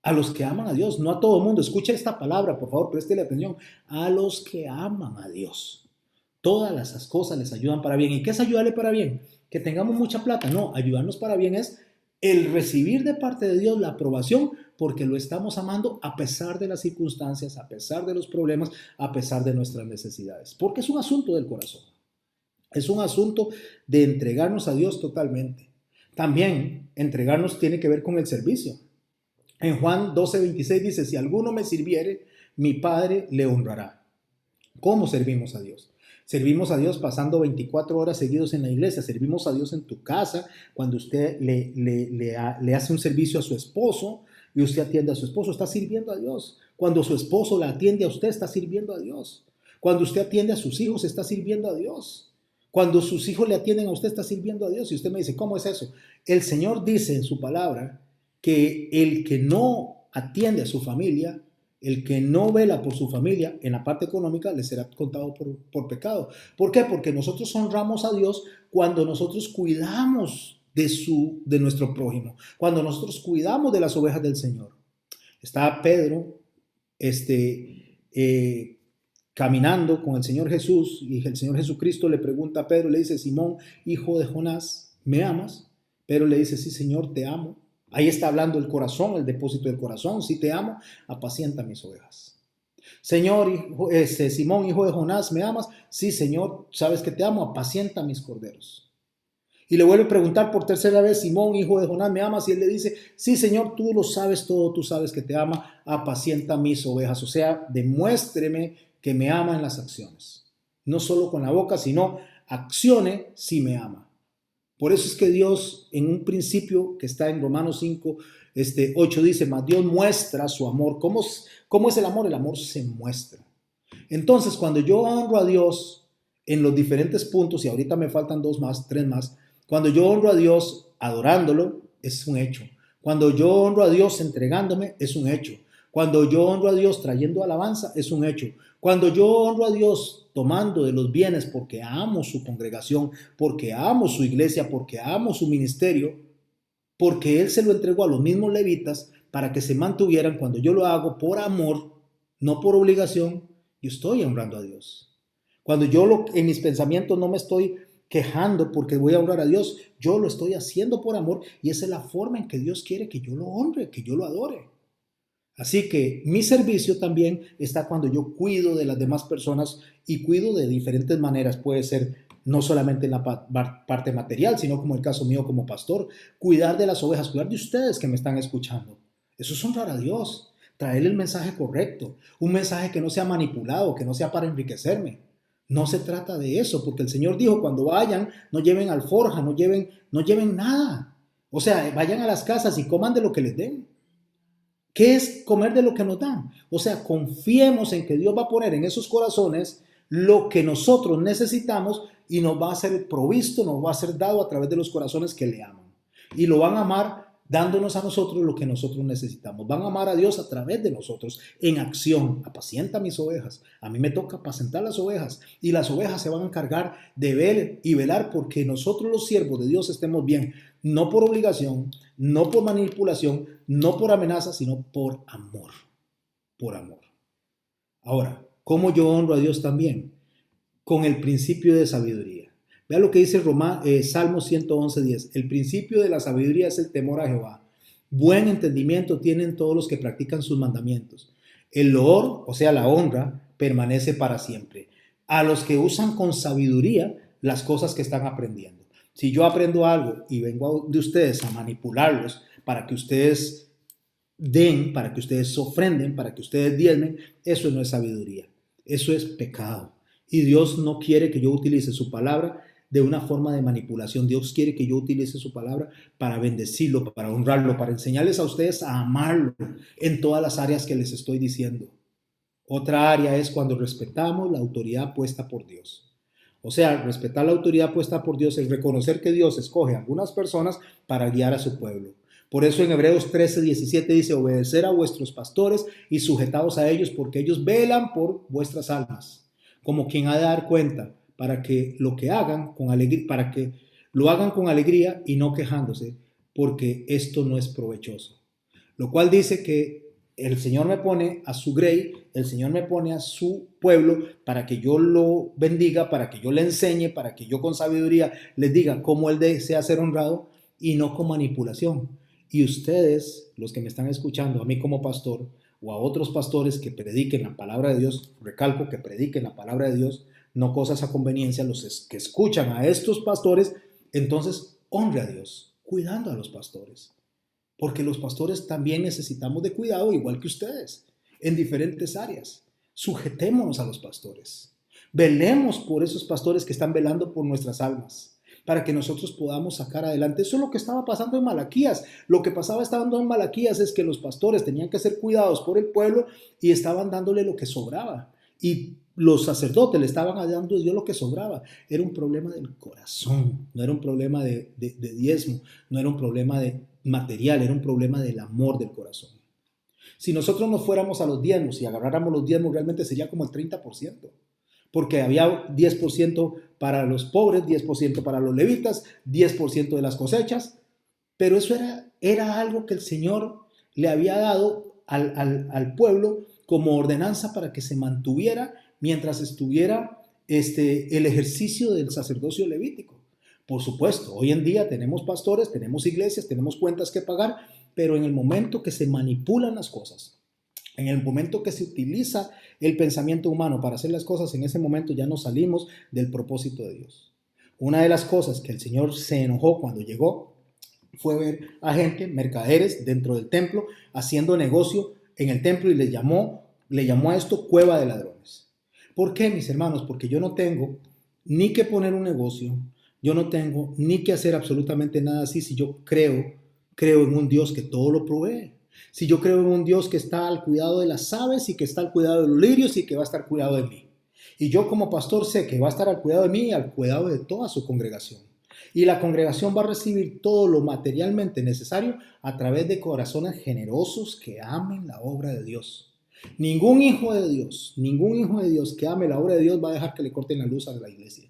A los que aman a Dios, no a todo el mundo. Escuche esta palabra, por favor, préstele atención. A los que aman a Dios. Todas esas cosas les ayudan para bien. ¿Y qué es ayudarle para bien? Que tengamos mucha plata. No, ayudarnos para bien es el recibir de parte de Dios la aprobación porque lo estamos amando a pesar de las circunstancias, a pesar de los problemas, a pesar de nuestras necesidades. Porque es un asunto del corazón. Es un asunto de entregarnos a Dios totalmente. También entregarnos tiene que ver con el servicio. En Juan 12:26 dice, si alguno me sirviere, mi Padre le honrará. ¿Cómo servimos a Dios? Servimos a Dios pasando 24 horas seguidos en la iglesia. Servimos a Dios en tu casa, cuando usted le hace un servicio a su esposo y usted atiende a su esposo, está sirviendo a Dios. Cuando su esposo la atiende a usted, está sirviendo a Dios. Cuando usted atiende a sus hijos, está sirviendo a Dios. Cuando sus hijos le atienden a usted, está sirviendo a Dios. Y usted me dice, ¿cómo es eso? El Señor dice en su palabra que el que no atiende a su familia, el que no vela por su familia en la parte económica, le será contado por pecado. ¿Por qué? Porque nosotros honramos a Dios cuando nosotros cuidamos de nuestro prójimo, cuando nosotros cuidamos de las ovejas del Señor. Está Pedro caminando con el Señor Jesús y el Señor Jesucristo le pregunta a Pedro, le dice, Simón, hijo de Jonás, ¿me amas? Pedro le dice, sí, Señor, te amo. Ahí está hablando el corazón, el depósito del corazón. Si te amo, apacienta mis ovejas. Señor, Simón, hijo de Jonás, ¿me amas? Sí, Señor, sabes que te amo, apacienta mis corderos. Y le vuelve a preguntar por tercera vez, Simón, hijo de Jonás, ¿me amas? Y él le dice, sí, Señor, tú lo sabes todo, tú sabes que te ama, apacienta mis ovejas. O sea, demuéstreme que me ama en las acciones. No solo con la boca, sino accione si me ama. Por eso es que Dios, en un principio que está en Romanos 5:8 dice, mas Dios muestra su amor. ¿Cómo es el amor? El amor se muestra. Entonces, cuando yo honro a Dios en los diferentes puntos, y ahorita me faltan tres más, cuando yo honro a Dios adorándolo, es un hecho. Cuando yo honro a Dios entregándome, es un hecho. Cuando yo honro a Dios trayendo alabanza, es un hecho. Cuando yo honro a Dios tomando de los bienes porque amo su congregación, porque amo su iglesia, porque amo su ministerio, porque Él se lo entregó a los mismos levitas para que se mantuvieran, cuando yo lo hago por amor, no por obligación, yo estoy honrando a Dios. Cuando yo en mis pensamientos no me estoy quejando porque voy a honrar a Dios, yo lo estoy haciendo por amor y esa es la forma en que Dios quiere que yo lo honre, que yo lo adore. Así que mi servicio también está cuando yo cuido de las demás personas y cuido de diferentes maneras. Puede ser no solamente en la parte material, sino como el caso mío como pastor, cuidar de las ovejas, cuidar de ustedes que me están escuchando. Eso es honrar a Dios, traerle el mensaje correcto, un mensaje que no sea manipulado, que no sea para enriquecerme. No se trata de eso, porque el Señor dijo, cuando vayan, no lleven alforja, no lleven nada. O sea, vayan a las casas y coman de lo que les den. ¿Qué es comer de lo que nos dan? O sea, confiemos en que Dios va a poner en esos corazones lo que nosotros necesitamos y nos va a ser provisto, nos va a ser dado a través de los corazones que le aman. Y lo van a amar dándonos a nosotros lo que nosotros necesitamos. Van a amar a Dios a través de nosotros en acción. Apacienta mis ovejas. A mí me toca apacentar las ovejas y las ovejas se van a encargar de ver y velar porque nosotros los siervos de Dios estemos bien. No por obligación, no por manipulación, no por amenaza, sino por amor. Por amor. Ahora, ¿cómo yo honro a Dios también? Con el principio de sabiduría. Vea lo que dice Salmo 111:10. El principio de la sabiduría es el temor a Jehová. Buen entendimiento tienen todos los que practican sus mandamientos. El loor, o sea, la honra, permanece para siempre. A los que usan con sabiduría las cosas que están aprendiendo. Si yo aprendo algo y vengo de ustedes a manipularlos para que ustedes den, para que ustedes ofrenden, para que ustedes diezmen, eso no es sabiduría. Eso es pecado. Y Dios no quiere que yo utilice su palabra de una forma de manipulación. Dios quiere que yo utilice su palabra para bendecirlo, para honrarlo, para enseñarles a ustedes a amarlo en todas las áreas que les estoy diciendo. Otra área es cuando respetamos la autoridad puesta por Dios. O sea, respetar la autoridad puesta por Dios es reconocer que Dios escoge a algunas personas para guiar a su pueblo. Por eso en Hebreos 13:17 dice, obedecer a vuestros pastores y sujetaos a ellos porque ellos velan por vuestras almas, como quien ha de dar cuenta, para que lo que hagan con alegría, para que lo hagan con alegría y no quejándose, porque esto no es provechoso. Lo cual dice que el Señor me pone a su grey, el Señor me pone a su pueblo para que yo lo bendiga, para que yo le enseñe, para que yo con sabiduría les diga cómo él desea ser honrado y no con manipulación. Y ustedes, los que me están escuchando, a mí como pastor o a otros pastores que prediquen la palabra de Dios, recalco que prediquen la palabra de Dios, no cosas a conveniencia, los que escuchan a estos pastores, entonces honre a Dios, cuidando a los pastores. Porque los pastores también necesitamos de cuidado, igual que ustedes, en diferentes áreas. Sujetémonos a los pastores. Velemos por esos pastores que están velando por nuestras almas, para que nosotros podamos sacar adelante. Eso es lo que estaba pasando en Malaquías. Lo que estando en Malaquías es que los pastores tenían que ser cuidados por el pueblo y estaban dándole lo que sobraba. Y los sacerdotes le estaban dando a Dios lo que sobraba. Era un problema del corazón, no era un problema de diezmo, no era un problema de material, era un problema del amor del corazón. Si nosotros nos fuéramos a los diezmos y agarráramos los diezmos, realmente sería como el 30%, porque había 10% para los pobres, 10% para los levitas, 10% de las cosechas, pero eso era algo que el Señor le había dado al pueblo como ordenanza para que se mantuviera mientras estuviera el ejercicio del sacerdocio levítico. Por supuesto, hoy en día tenemos pastores, tenemos iglesias, tenemos cuentas que pagar, pero en el momento que se manipulan las cosas, en el momento que se utiliza el pensamiento humano para hacer las cosas, en ese momento ya nos salimos del propósito de Dios. Una de las cosas que el Señor se enojó cuando llegó fue ver a gente, mercaderes dentro del templo, haciendo negocio en el templo y le llamó a esto cueva de ladrones. ¿Por qué, mis hermanos? Porque yo no tengo ni que poner un negocio, yo no tengo ni que hacer absolutamente nada así si yo creo en un Dios que todo lo provee. Si yo creo en un Dios que está al cuidado de las aves y que está al cuidado de los lirios y que va a estar al cuidado de mí. Y yo como pastor sé que va a estar al cuidado de mí y al cuidado de toda su congregación. Y la congregación va a recibir todo lo materialmente necesario a través de corazones generosos que amen la obra de Dios. Ningún hijo de Dios que ame la obra de Dios va a dejar que le corten la luz a la iglesia.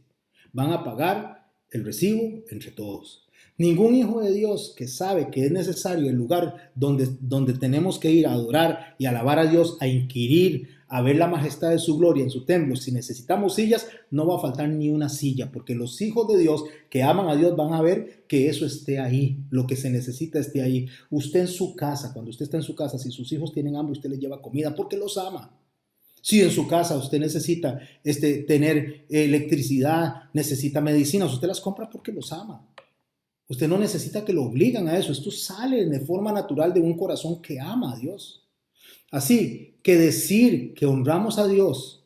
Van a pagar el recibo entre todos. Ningún hijo de Dios que sabe que es necesario el lugar donde tenemos que ir a adorar y alabar a Dios, a inquirir, a ver la majestad de su gloria en su templo. Si necesitamos sillas, no va a faltar ni una silla, porque los hijos de Dios que aman a Dios van a ver que eso esté ahí, lo que se necesita esté ahí. Usted en su casa, cuando usted está en su casa, si sus hijos tienen hambre, usted les lleva comida porque los ama. Si en su casa usted necesita tener electricidad, necesita medicinas, usted las compra porque los ama. Usted no necesita que lo obligan a eso. Esto sale de forma natural de un corazón que ama a Dios. Así que decir que honramos a Dios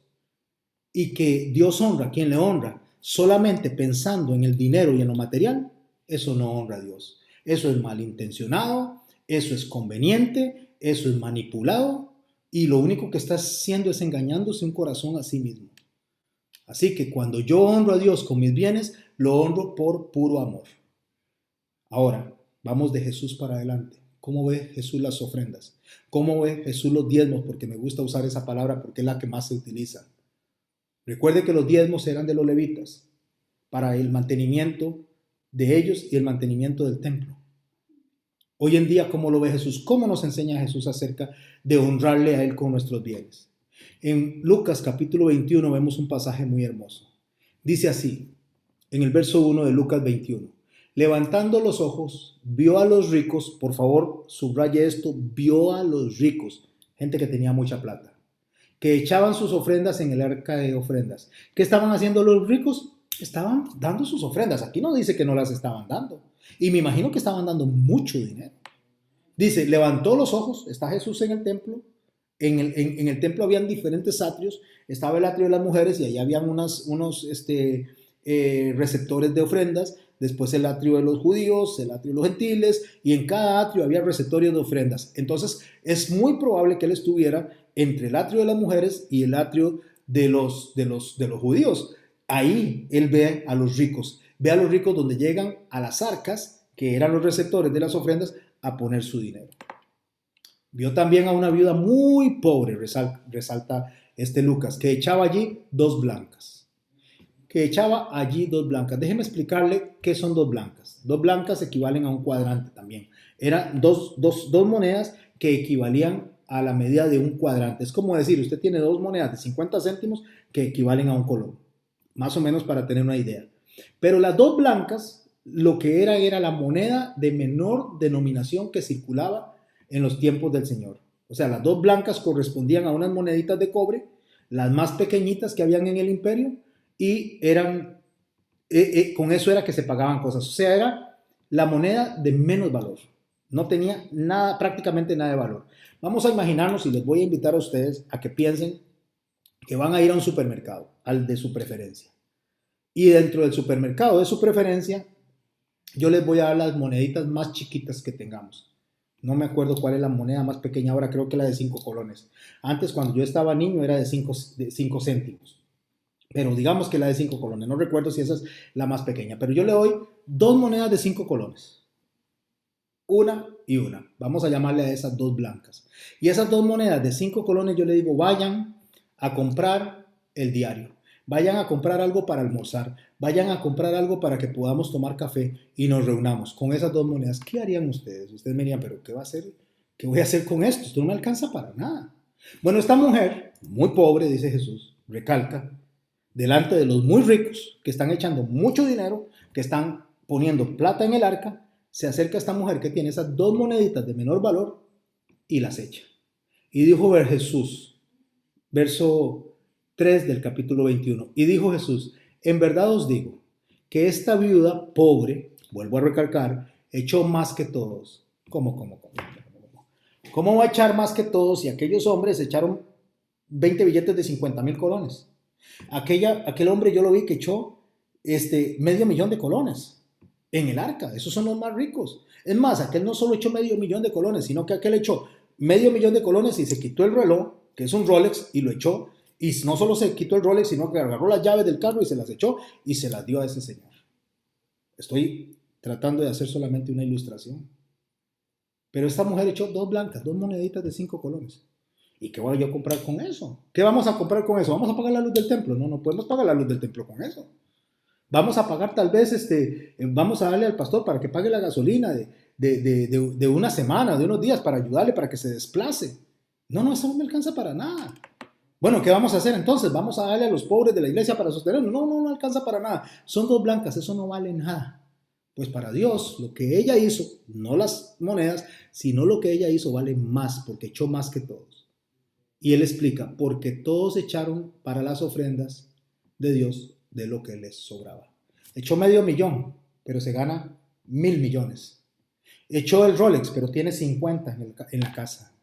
y que Dios honra a quien le honra solamente pensando en el dinero y en lo material, eso no honra a Dios. Eso es malintencionado, eso es conveniente, eso es manipulado y lo único que está haciendo es engañándose un corazón a sí mismo. Así que cuando yo honro a Dios con mis bienes, lo honro por puro amor. Ahora, vamos de Jesús para adelante. ¿Cómo ve Jesús las ofrendas? ¿Cómo ve Jesús los diezmos? Porque me gusta usar esa palabra porque es la que más se utiliza. Recuerde que los diezmos eran de los levitas para el mantenimiento de ellos y el mantenimiento del templo. Hoy en día, ¿cómo lo ve Jesús? ¿Cómo nos enseña Jesús acerca de honrarle a Él con nuestros bienes? En Lucas capítulo 21 vemos un pasaje muy hermoso. Dice así, en el verso 1 de Lucas 21. Levantando los ojos, vio a los ricos, por favor, subraye esto, vio a los ricos, gente que tenía mucha plata, que echaban sus ofrendas en el arca de ofrendas. ¿Qué estaban haciendo los ricos? Estaban dando sus ofrendas. Aquí no dice que no las estaban dando. Y me imagino que estaban dando mucho dinero. Dice, levantó los ojos, está Jesús en el templo. En el templo habían diferentes atrios. Estaba el atrio de las mujeres y allá habían unos receptores de ofrendas, después el atrio de los judíos, el atrio de los gentiles, y en cada atrio había receptorios de ofrendas. Entonces es muy probable que él estuviera entre el atrio de las mujeres y el atrio de los judíos. Ahí él ve a los ricos donde llegan a las arcas, que eran los receptores de las ofrendas, a poner su dinero. Vio también a una viuda muy pobre, resalta este Lucas, que echaba allí dos blancas. Déjeme explicarle qué son dos blancas. Dos blancas equivalen a un cuadrante también. Eran dos monedas que equivalían a la medida de un cuadrante. Es como decir, usted tiene dos monedas de 50 céntimos que equivalen a un colón. Más o menos para tener una idea. Pero las dos blancas, lo que era la moneda de menor denominación que circulaba en los tiempos del Señor. O sea, las dos blancas correspondían a unas moneditas de cobre, las más pequeñitas que habían en el imperio, y con eso era que se pagaban cosas. O sea, era la moneda de menos valor. No tenía nada, prácticamente nada de valor. Vamos a imaginarnos, y les voy a invitar a ustedes a que piensen que van a ir a un supermercado, al de su preferencia. Y dentro del supermercado de su preferencia, yo les voy a dar las moneditas más chiquitas que tengamos. No me acuerdo cuál es la moneda más pequeña ahora, creo que la de 5 colones. Antes, cuando yo estaba niño, era de 5 céntimos. Pero digamos que la de 5 colones. No recuerdo si esa es la más pequeña. Pero yo le doy dos monedas de 5 colones. Una y una. Vamos a llamarle a esas dos blancas. Y esas dos monedas de 5 colones yo le digo, vayan a comprar el diario. Vayan a comprar algo para almorzar. Vayan a comprar algo para que podamos tomar café y nos reunamos. Con esas dos monedas, ¿qué harían ustedes? Ustedes me dirían, ¿pero qué va a hacer? ¿Qué voy a hacer con esto? Esto no me alcanza para nada. Bueno, esta mujer, muy pobre, dice Jesús, recalca, delante de los muy ricos que están echando mucho dinero, que están poniendo plata en el arca, se acerca a esta mujer que tiene esas dos moneditas de menor valor y las echa. Y dijo Jesús, verso 3 del capítulo 21, y dijo Jesús, en verdad os digo que esta viuda pobre, vuelvo a recalcar, echó más que todos. ¿Cómo? ¿Cómo va a echar más que todos si aquellos hombres echaron 20 billetes de 50,000 colones? Aquel hombre yo lo vi que echó medio millón de colones en el arca. Esos son los más ricos. Es más, aquel no solo echó medio millón de colones, sino que aquel echó medio millón de colones y se quitó el reloj, que es un Rolex, y lo echó. Y no solo se quitó el Rolex, sino que agarró las llaves del carro y se las echó y se las dio a ese señor. Estoy tratando de hacer solamente una ilustración. Pero esta mujer echó dos blancas, dos moneditas de 5 colones. ¿Y qué voy yo a comprar con eso? ¿Qué vamos a comprar con eso? ¿Vamos a pagar la luz del templo? No, no podemos pagar la luz del templo con eso. Vamos a pagar tal vez, vamos a darle al pastor para que pague la gasolina de una semana, de unos días, para ayudarle, para que se desplace. No, eso no me alcanza para nada. Bueno, ¿qué vamos a hacer entonces? ¿Vamos a darle a los pobres de la iglesia para sostenerlo? No alcanza para nada. Son dos blancas, eso no vale nada. Pues para Dios, lo que ella hizo, no las monedas, sino lo que ella hizo vale más, porque echó más que todos. Y él explica, porque todos echaron para las ofrendas de Dios de lo que les sobraba. Echó medio millón, pero se gana 1,000 millones. Echó el Rolex, pero tiene 50 en la casa.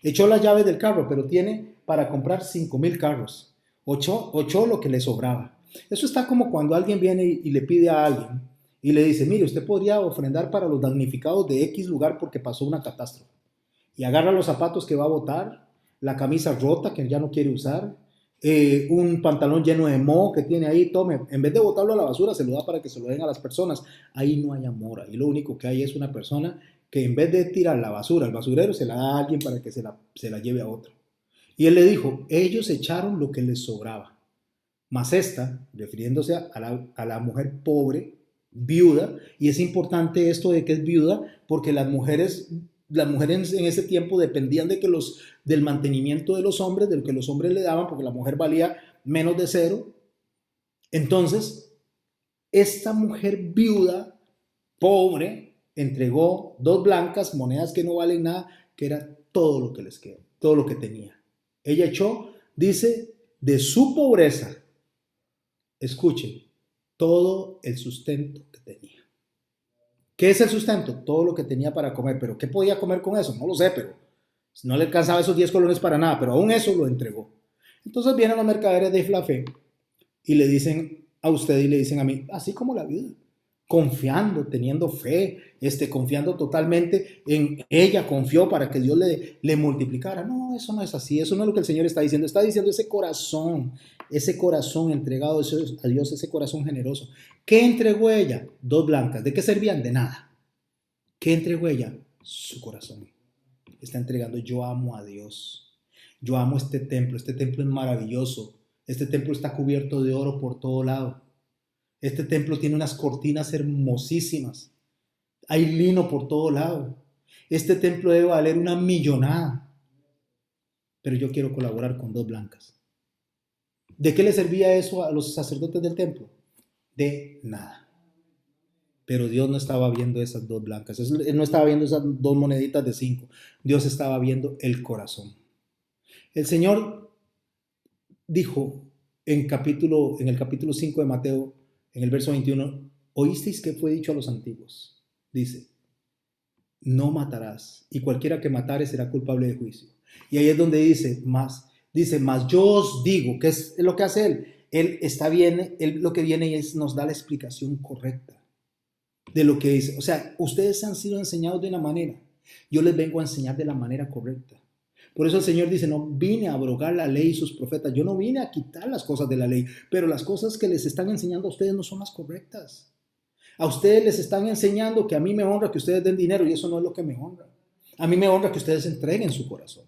Echó las llaves del carro, pero tiene para comprar 5,000 carros. Echó lo que le sobraba. Eso está como cuando alguien viene y le pide a alguien y le dice, mire, usted podría ofrendar para los damnificados de X lugar porque pasó una catástrofe. Y agarra los zapatos que va a botar, la camisa rota que ya no quiere usar, un pantalón lleno de moho que tiene ahí, tome, en vez de botarlo a la basura, se lo da para que se lo den a las personas. Ahí no hay amor, ahí lo único que hay es una persona que en vez de tirar la basura al basurero, se la da a alguien para que se la lleve a otro. Y él le dijo, ellos echaron lo que les sobraba. Mas esta, refiriéndose a la mujer pobre, viuda, y es importante esto de que es viuda, porque las mujeres en ese tiempo dependían del mantenimiento de los hombres, de lo que los hombres le daban, porque la mujer valía menos de cero. Entonces, esta mujer viuda, pobre, entregó dos blancas, monedas que no valen nada, que era todo lo que les quedó, todo lo que tenía. Ella echó, dice, de su pobreza, escuchen, todo el sustento que tenía. ¿Qué es el sustento? Todo lo que tenía para comer. ¿Pero qué podía comer con eso? No lo sé, pero no le alcanzaba esos 10 colones para nada, pero aún eso lo entregó. Entonces vienen los mercaderes de Iflafé y le dicen a usted y le dicen a mí, así como la viuda, confiando, teniendo fe, confiando totalmente en ella, confió para que Dios le multiplicara. No, eso no es así, eso no es lo que el Señor está diciendo ese corazón entregado a Dios, ese corazón generoso. ¿Qué entregó ella? Dos blancas. ¿De qué servían? De nada. ¿Qué entregó ella? Su corazón. Está entregando, yo amo a Dios, yo amo este templo es maravilloso, este templo está cubierto de oro por todo lado, este templo tiene unas cortinas hermosísimas, hay lino por todo lado, este templo debe valer una millonada, pero yo quiero colaborar con dos blancas. ¿De qué le servía eso a los sacerdotes del templo? De nada. Pero Dios no estaba viendo esas dos blancas, Él no estaba viendo esas dos moneditas de 5, Dios estaba viendo el corazón. El Señor dijo en el capítulo 5 de Mateo, en el verso 21, oísteis que fue dicho a los antiguos. Dice, no matarás, y cualquiera que matare será culpable de juicio. Y ahí es donde dice, más yo os digo, ¿qué es lo que hace Él? Él está bien, Él lo que viene es nos da la explicación correcta de lo que dice. O sea, ustedes han sido enseñados de una manera, yo les vengo a enseñar de la manera correcta. Por eso el Señor dice, no vine a abrogar la ley y sus profetas, yo no vine a quitar las cosas de la ley, pero las cosas que les están enseñando a ustedes no son las correctas. A ustedes les están enseñando que a mí me honra que ustedes den dinero y eso no es lo que me honra. A mí me honra que ustedes entreguen su corazón.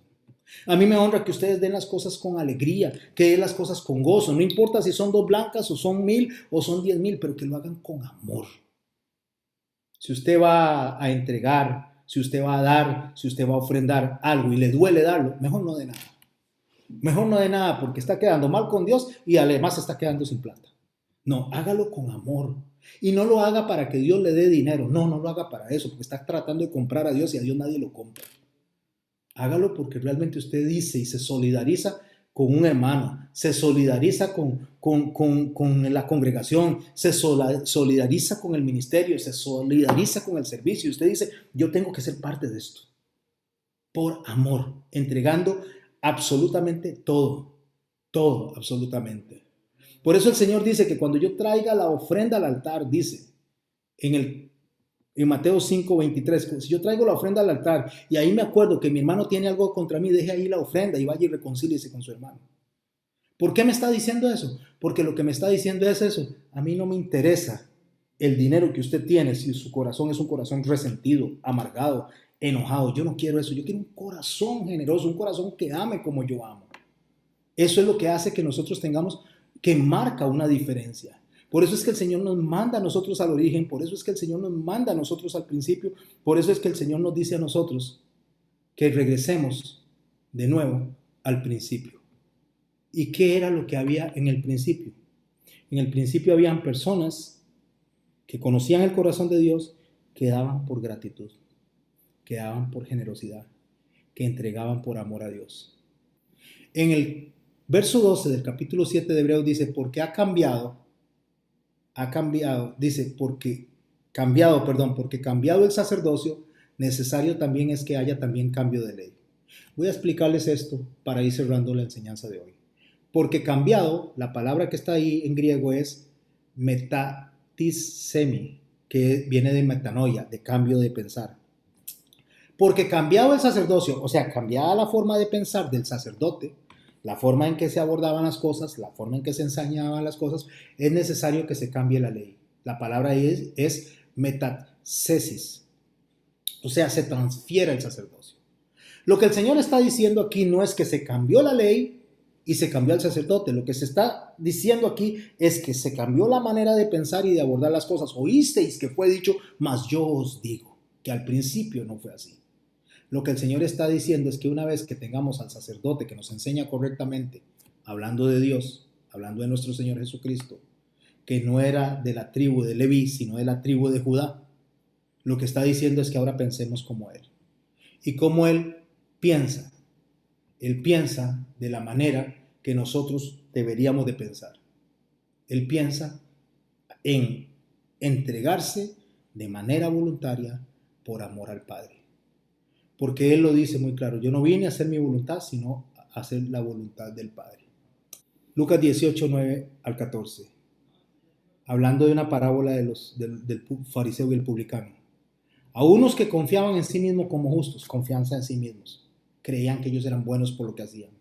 A mí me honra que ustedes den las cosas con alegría, que den las cosas con gozo. No importa si son dos blancas o son 1000 o son 10,000, pero que lo hagan con amor. Si usted va a entregar, si usted va a dar, si usted va a ofrendar algo y le duele darlo, mejor no de nada. Mejor no de nada porque está quedando mal con Dios y además está quedando sin plata. No, hágalo con amor. Y no lo haga para que Dios le dé dinero. No, no lo haga para eso, porque está tratando de comprar a Dios y a Dios nadie lo compra. Hágalo porque realmente usted dice y se solidariza con un hermano, se solidariza con la congregación, se solidariza con el ministerio, se solidariza con el servicio. Y usted dice, yo tengo que ser parte de esto. Por amor, entregando absolutamente todo, todo, absolutamente. Por eso el Señor dice que cuando yo traiga la ofrenda al altar, dice en Mateo 5:23, si yo traigo la ofrenda al altar y ahí me acuerdo que mi hermano tiene algo contra mí, deje ahí la ofrenda y vaya y reconcíliese con su hermano. ¿Por qué me está diciendo eso? Porque lo que me está diciendo es eso. A mí no me interesa el dinero que usted tiene si su corazón es un corazón resentido, amargado, enojado. Yo no quiero eso. Yo quiero un corazón generoso, un corazón que ame como yo amo. Eso es lo que hace que nosotros tengamos, que marca una diferencia. Por eso es que el Señor nos manda a nosotros al origen, por eso es que el Señor nos manda a nosotros al principio, por eso es que el Señor nos dice a nosotros que regresemos de nuevo al principio. ¿Y qué era lo que había en el principio? En el principio habían personas que conocían el corazón de Dios, que daban por gratitud, que daban por generosidad, que entregaban por amor a Dios. En el verso 12 del capítulo 7 de Hebreos dice, porque ha cambiado, dice, porque cambiado el sacerdocio, necesario también es que haya también cambio de ley. Voy a explicarles esto para ir cerrando la enseñanza de hoy. Porque cambiado, la palabra que está ahí en griego es metatisemi, que viene de metanoia, de cambio de pensar. Porque cambiado el sacerdocio, o sea, cambiada la forma de pensar del sacerdote, la forma en que se abordaban las cosas, la forma en que se enseñaban las cosas, es necesario que se cambie la ley. La palabra ahí es metacesis, o sea, se transfiere el sacerdocio. Lo que el Señor está diciendo aquí no es que se cambió la ley y se cambió el sacerdote. Lo que se está diciendo aquí es que se cambió la manera de pensar y de abordar las cosas. Oísteis que fue dicho, mas yo os digo, que al principio no fue así. Lo que el Señor está diciendo es que una vez que tengamos al sacerdote que nos enseña correctamente, hablando de Dios, hablando de nuestro Señor Jesucristo, que no era de la tribu de Leví, sino de la tribu de Judá, lo que está diciendo es que ahora pensemos como Él. Y como Él piensa de la manera que nosotros deberíamos de pensar. Él piensa en entregarse de manera voluntaria por amor al Padre. Porque Él lo dice muy claro, yo no vine a hacer mi voluntad, sino a hacer la voluntad del Padre. Lucas 18, 9 al 14. hablando de una parábola del fariseo y el publicano. A unos que confiaban en sí mismos como justos, confianza en sí mismos, creían que ellos eran buenos por lo que hacían,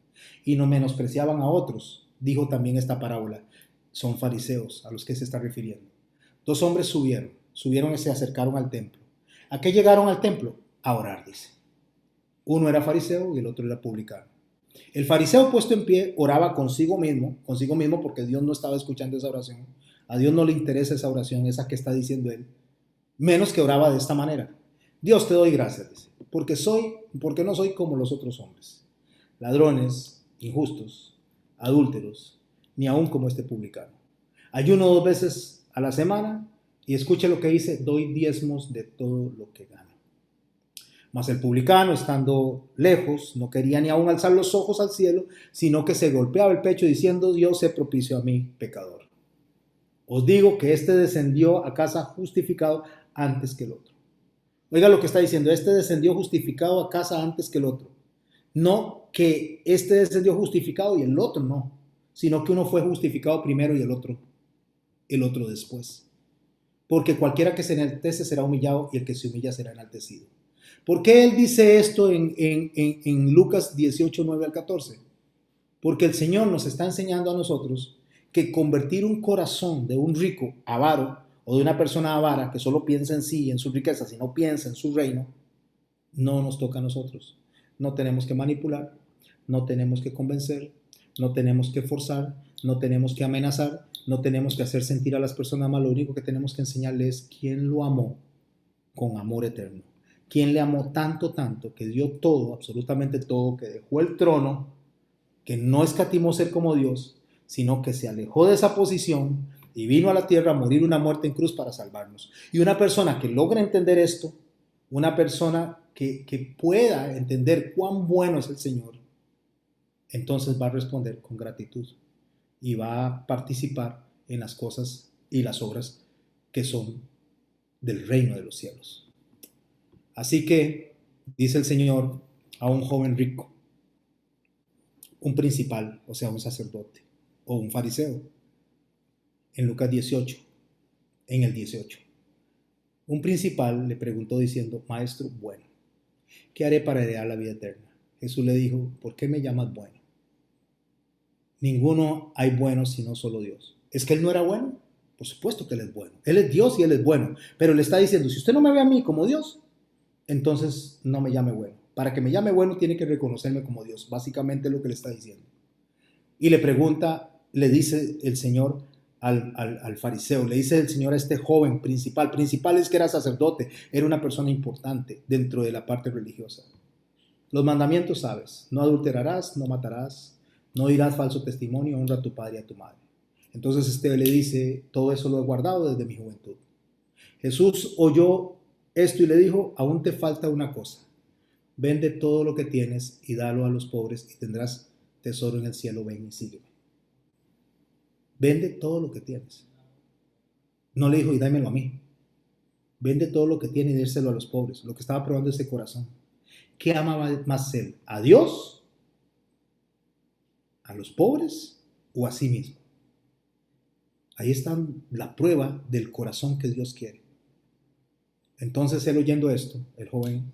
y no menospreciaban a otros, dijo también esta parábola. Son fariseos a los que se está refiriendo. Dos hombres subieron y se acercaron al templo. ¿A qué llegaron al templo? A orar, dice. Uno era fariseo y el otro era publicano. El fariseo puesto en pie oraba consigo mismo porque Dios no estaba escuchando esa oración. A Dios no le interesa esa oración, esa que está diciendo él. Menos que oraba de esta manera. Dios, te doy gracias, dice, porque no soy como los otros hombres, ladrones, injustos, adúlteros, ni aún como este publicano. Ayuno 2 veces a la semana y escuche lo que dice, doy diezmos de todo lo que gano. Mas el publicano, estando lejos, no quería ni aún alzar los ojos al cielo, sino que se golpeaba el pecho diciendo, Dios se propició a mí, pecador. Os digo que este descendió a casa justificado antes que el otro. Oiga lo que está diciendo, este descendió justificado a casa antes que el otro. No que este descendió justificado y el otro no, sino que uno fue justificado primero y el otro después. Porque cualquiera que se enaltece será humillado y el que se humilla será enaltecido. ¿Por qué él dice esto en Lucas 18, 9 al 14? Porque el Señor nos está enseñando a nosotros que convertir un corazón de un rico avaro o de una persona avara que solo piensa en sí y en sus riquezas y no piensa en su reino, no nos toca a nosotros. No tenemos que manipular, no tenemos que convencer, no tenemos que forzar, no tenemos que amenazar, no tenemos que hacer sentir a las personas mal. Lo único que tenemos que enseñarles es quién lo amó con amor eterno. Quién le amó tanto, tanto, que dio todo, absolutamente todo, que dejó el trono, que no escatimó ser como Dios, sino que se alejó de esa posición y vino a la tierra a morir una muerte en cruz para salvarnos. Y una persona que logra entender esto, una persona que pueda entender cuán bueno es el Señor, entonces va a responder con gratitud y va a participar en las cosas y las obras que son del reino de los cielos. Así que, dice el Señor a un joven rico, un principal, o sea, un sacerdote o un fariseo, en Lucas 18, en el 18. Un principal le preguntó diciendo, Maestro bueno, ¿qué haré para heredar la vida eterna? Jesús le dijo, ¿por qué me llamas bueno? Ninguno hay bueno sino solo Dios. ¿Es que Él no era bueno? Por supuesto que Él es bueno. Él es Dios y Él es bueno. Pero le está diciendo, si usted no me ve a mí como Dios, entonces no me llame bueno. Para que me llame bueno tiene que reconocerme como Dios. Básicamente es lo que le está diciendo. Y le pregunta, le dice el Señor al fariseo, le dice el Señor a este joven principal es que era sacerdote, era una persona importante dentro de la parte religiosa. Los mandamientos sabes, no adulterarás, no matarás, no dirás falso testimonio, honra a tu padre y a tu madre. Entonces este le dice, todo eso lo he guardado desde mi juventud. Jesús oyó esto y le dijo, aún te falta una cosa, vende todo lo que tienes y dalo a los pobres y tendrás tesoro en el cielo, ven y sígueme. Vende todo lo que tienes. No le dijo, y dámelo a mí. Vende todo lo que tiene y dérselo a los pobres, lo que estaba probando ese corazón. ¿Qué ama más él? ¿A Dios? ¿A los pobres? ¿O a sí mismo? Ahí está la prueba del corazón que Dios quiere. Entonces él oyendo esto, el joven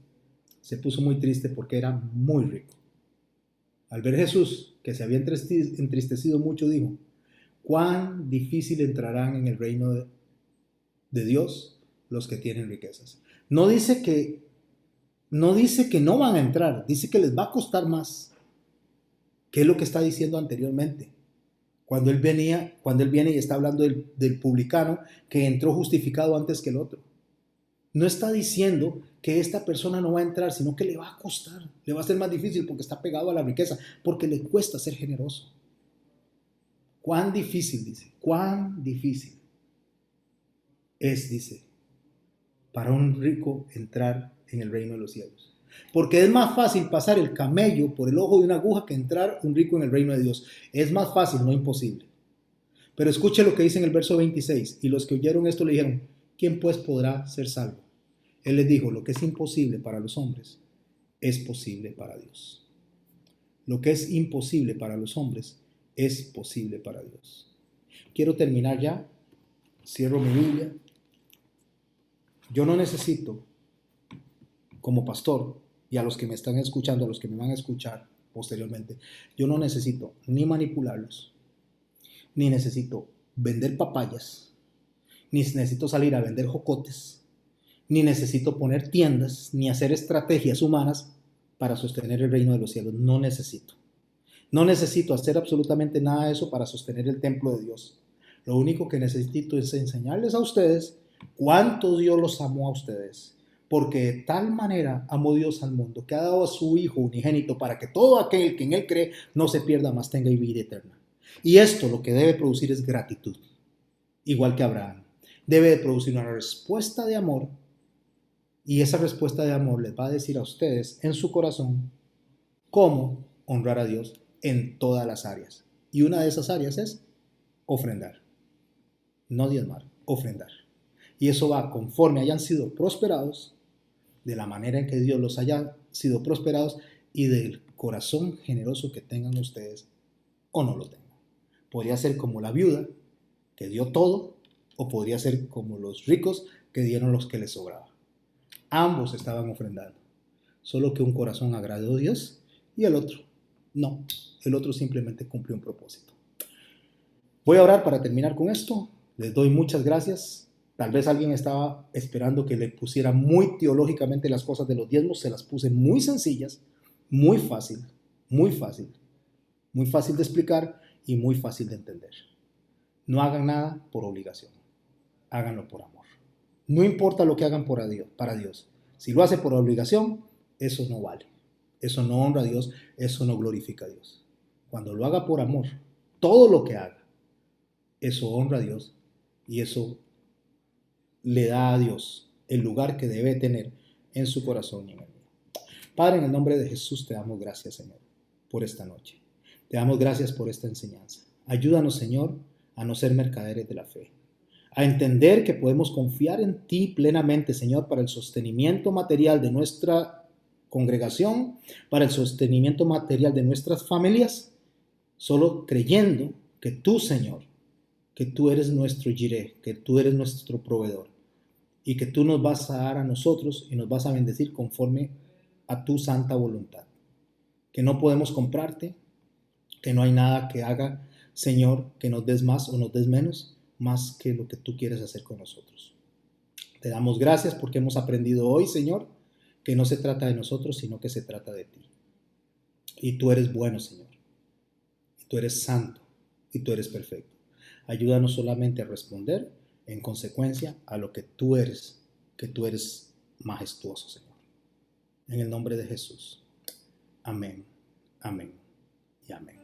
se puso muy triste porque era muy rico. Al ver Jesús, que se había entristecido mucho, dijo, cuán difícil entrarán en el reino de Dios los que tienen riquezas. No dice que no van a entrar, dice que les va a costar más. ¿Qué es lo que está diciendo anteriormente? Cuando él viene y está hablando del publicano que entró justificado antes que el otro. No está diciendo que esta persona no va a entrar, sino que le va a costar, le va a ser más difícil porque está pegado a la riqueza, porque le cuesta ser generoso. Cuán difícil, dice, cuán difícil es, dice, para un rico entrar en el reino de los cielos. Porque es más fácil pasar el camello por el ojo de una aguja que entrar un rico en el reino de Dios. Es más fácil, no imposible. Pero escuche lo que dice en el verso 26. Y los que oyeron esto le dijeron, ¿quién pues podrá ser salvo? Él les dijo, lo que es imposible para los hombres es posible para Dios. Lo que es imposible para los hombres es posible para Dios. Quiero terminar ya Cierro mi Biblia. Yo no necesito, como pastor, y a los que me están escuchando, a los que me van a escuchar posteriormente, yo no necesito ni manipularlos, ni necesito vender papayas, ni necesito salir a vender jocotes, ni necesito poner tiendas, ni hacer estrategias humanas para sostener el reino de los cielos. No necesito. No necesito hacer absolutamente nada de eso para sostener el templo de Dios. Lo único que necesito es enseñarles a ustedes cuánto Dios los amó a ustedes. Porque de tal manera amó Dios al mundo que ha dado a su Hijo unigénito para que todo aquel que en Él cree no se pierda, mas tenga vida eterna. Y esto lo que debe producir es gratitud, igual que Abraham. Debe de producir una respuesta de amor, y esa respuesta de amor les va a decir a ustedes en su corazón cómo honrar a Dios en todas las áreas. Y una de esas áreas es ofrendar, no diezmar, ofrendar. Y eso va conforme hayan sido prosperados, de la manera en que Dios los haya sido prosperados y del corazón generoso que tengan ustedes o no lo tengan. Podría ser como la viuda que dio todo, o podría ser como los ricos que dieron los que les sobraba. Ambos estaban ofrendando, solo que un corazón agradó a Dios y el otro no. El otro simplemente cumplió un propósito. Voy a orar para terminar con esto. Les doy muchas gracias. Tal vez alguien estaba esperando que le pusiera muy teológicamente las cosas de los diezmos. Se las puse muy sencillas, muy fácil, muy fácil. Muy fácil de explicar y muy fácil de entender. No hagan nada por obligación. Háganlo por amor. No importa lo que hagan para Dios. Si lo hace por obligación, eso no vale. Eso no honra a Dios, eso no glorifica a Dios. Cuando lo haga por amor, todo lo que haga, eso honra a Dios y eso le da a Dios el lugar que debe tener en su corazón y en el mío. Padre, en el nombre de Jesús te damos gracias, Señor, por esta noche. Te damos gracias por esta enseñanza. Ayúdanos, Señor, a no ser mercaderes de la fe, a entender que podemos confiar en ti plenamente, Señor, para el sostenimiento material de nuestra congregación, para el sostenimiento material de nuestras familias, solo creyendo que tú, Señor, que tú eres nuestro Jireh, que tú eres nuestro proveedor y que tú nos vas a dar a nosotros y nos vas a bendecir conforme a tu santa voluntad. Que no podemos comprarte, que no hay nada que haga, Señor, que nos des más o nos des menos, más que lo que tú quieres hacer con nosotros. Te damos gracias porque hemos aprendido hoy, Señor, que no se trata de nosotros, sino que se trata de ti. Y tú eres bueno, Señor. Y tú eres santo. Y tú eres perfecto. Ayúdanos solamente a responder en consecuencia a lo que tú eres majestuoso, Señor. En el nombre de Jesús. Amén, amén y amén.